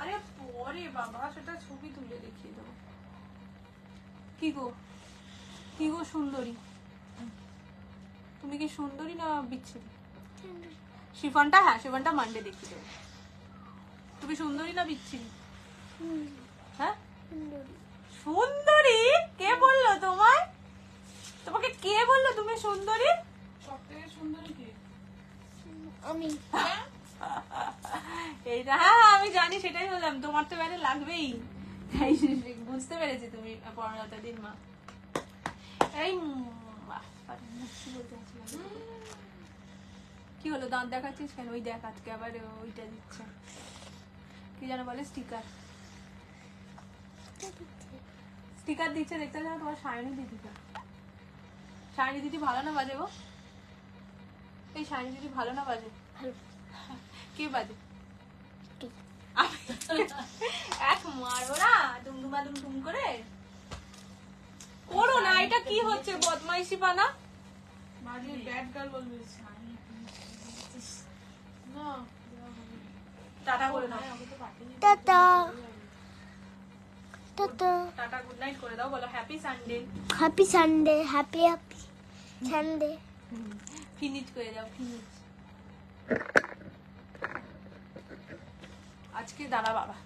আরে পরে বাবা সেটা ছবি তুলে দেখিয়ে দেবো। কি গো সুন্দরী, তুমি কি সুন্দরী না বিচ্ছিরি? শিফনটা, হ্যাঁ শিফনটা মানডে দেখিয়ে দেবো। তুমি সুন্দরী না বিচ্ছিরি? হ্যাঁ সুন্দরী। কে বললো তোমায়? তোমাকে কে বললো তুমি সুন্দরী? সবথেকে সুন্দরী কে? আমি। এইটা হ্যাঁ আমি জানি, সেটাই বললাম, তোমার তো এবারে লাগবেই। বুঝতে পেরেছি তুমি পরলতা দিন মা। এই কি হলো, দাঁত দেখাচ্ছিস কেন? ওই দেখ আজকে আবার ওইটা দিচ্ছে, কি যেন বলে, স্টিকার দিচ্ছে, দেখতে যাও তোমার শাইনি দিদিটা। শাইনি দিদি ভালো না বাজে গো? এই শাইনি দিদি ভালো না বাজে? কে বাজে? এক মারো না ডুমডুমা ডুমডুম করে, করো না। এটা কি হচ্ছে বদমাইশি পানা? মাঝে ব্যাড গার্ল বলবে না। টাটা বলে দাও। টাটা। টাটা গুড নাইট করে দাও, বলো happy Sunday. Happy Sunday, happy Sunday. Finish করে দাও, ফিনিশ। আজকে দাঁড়া বাবা।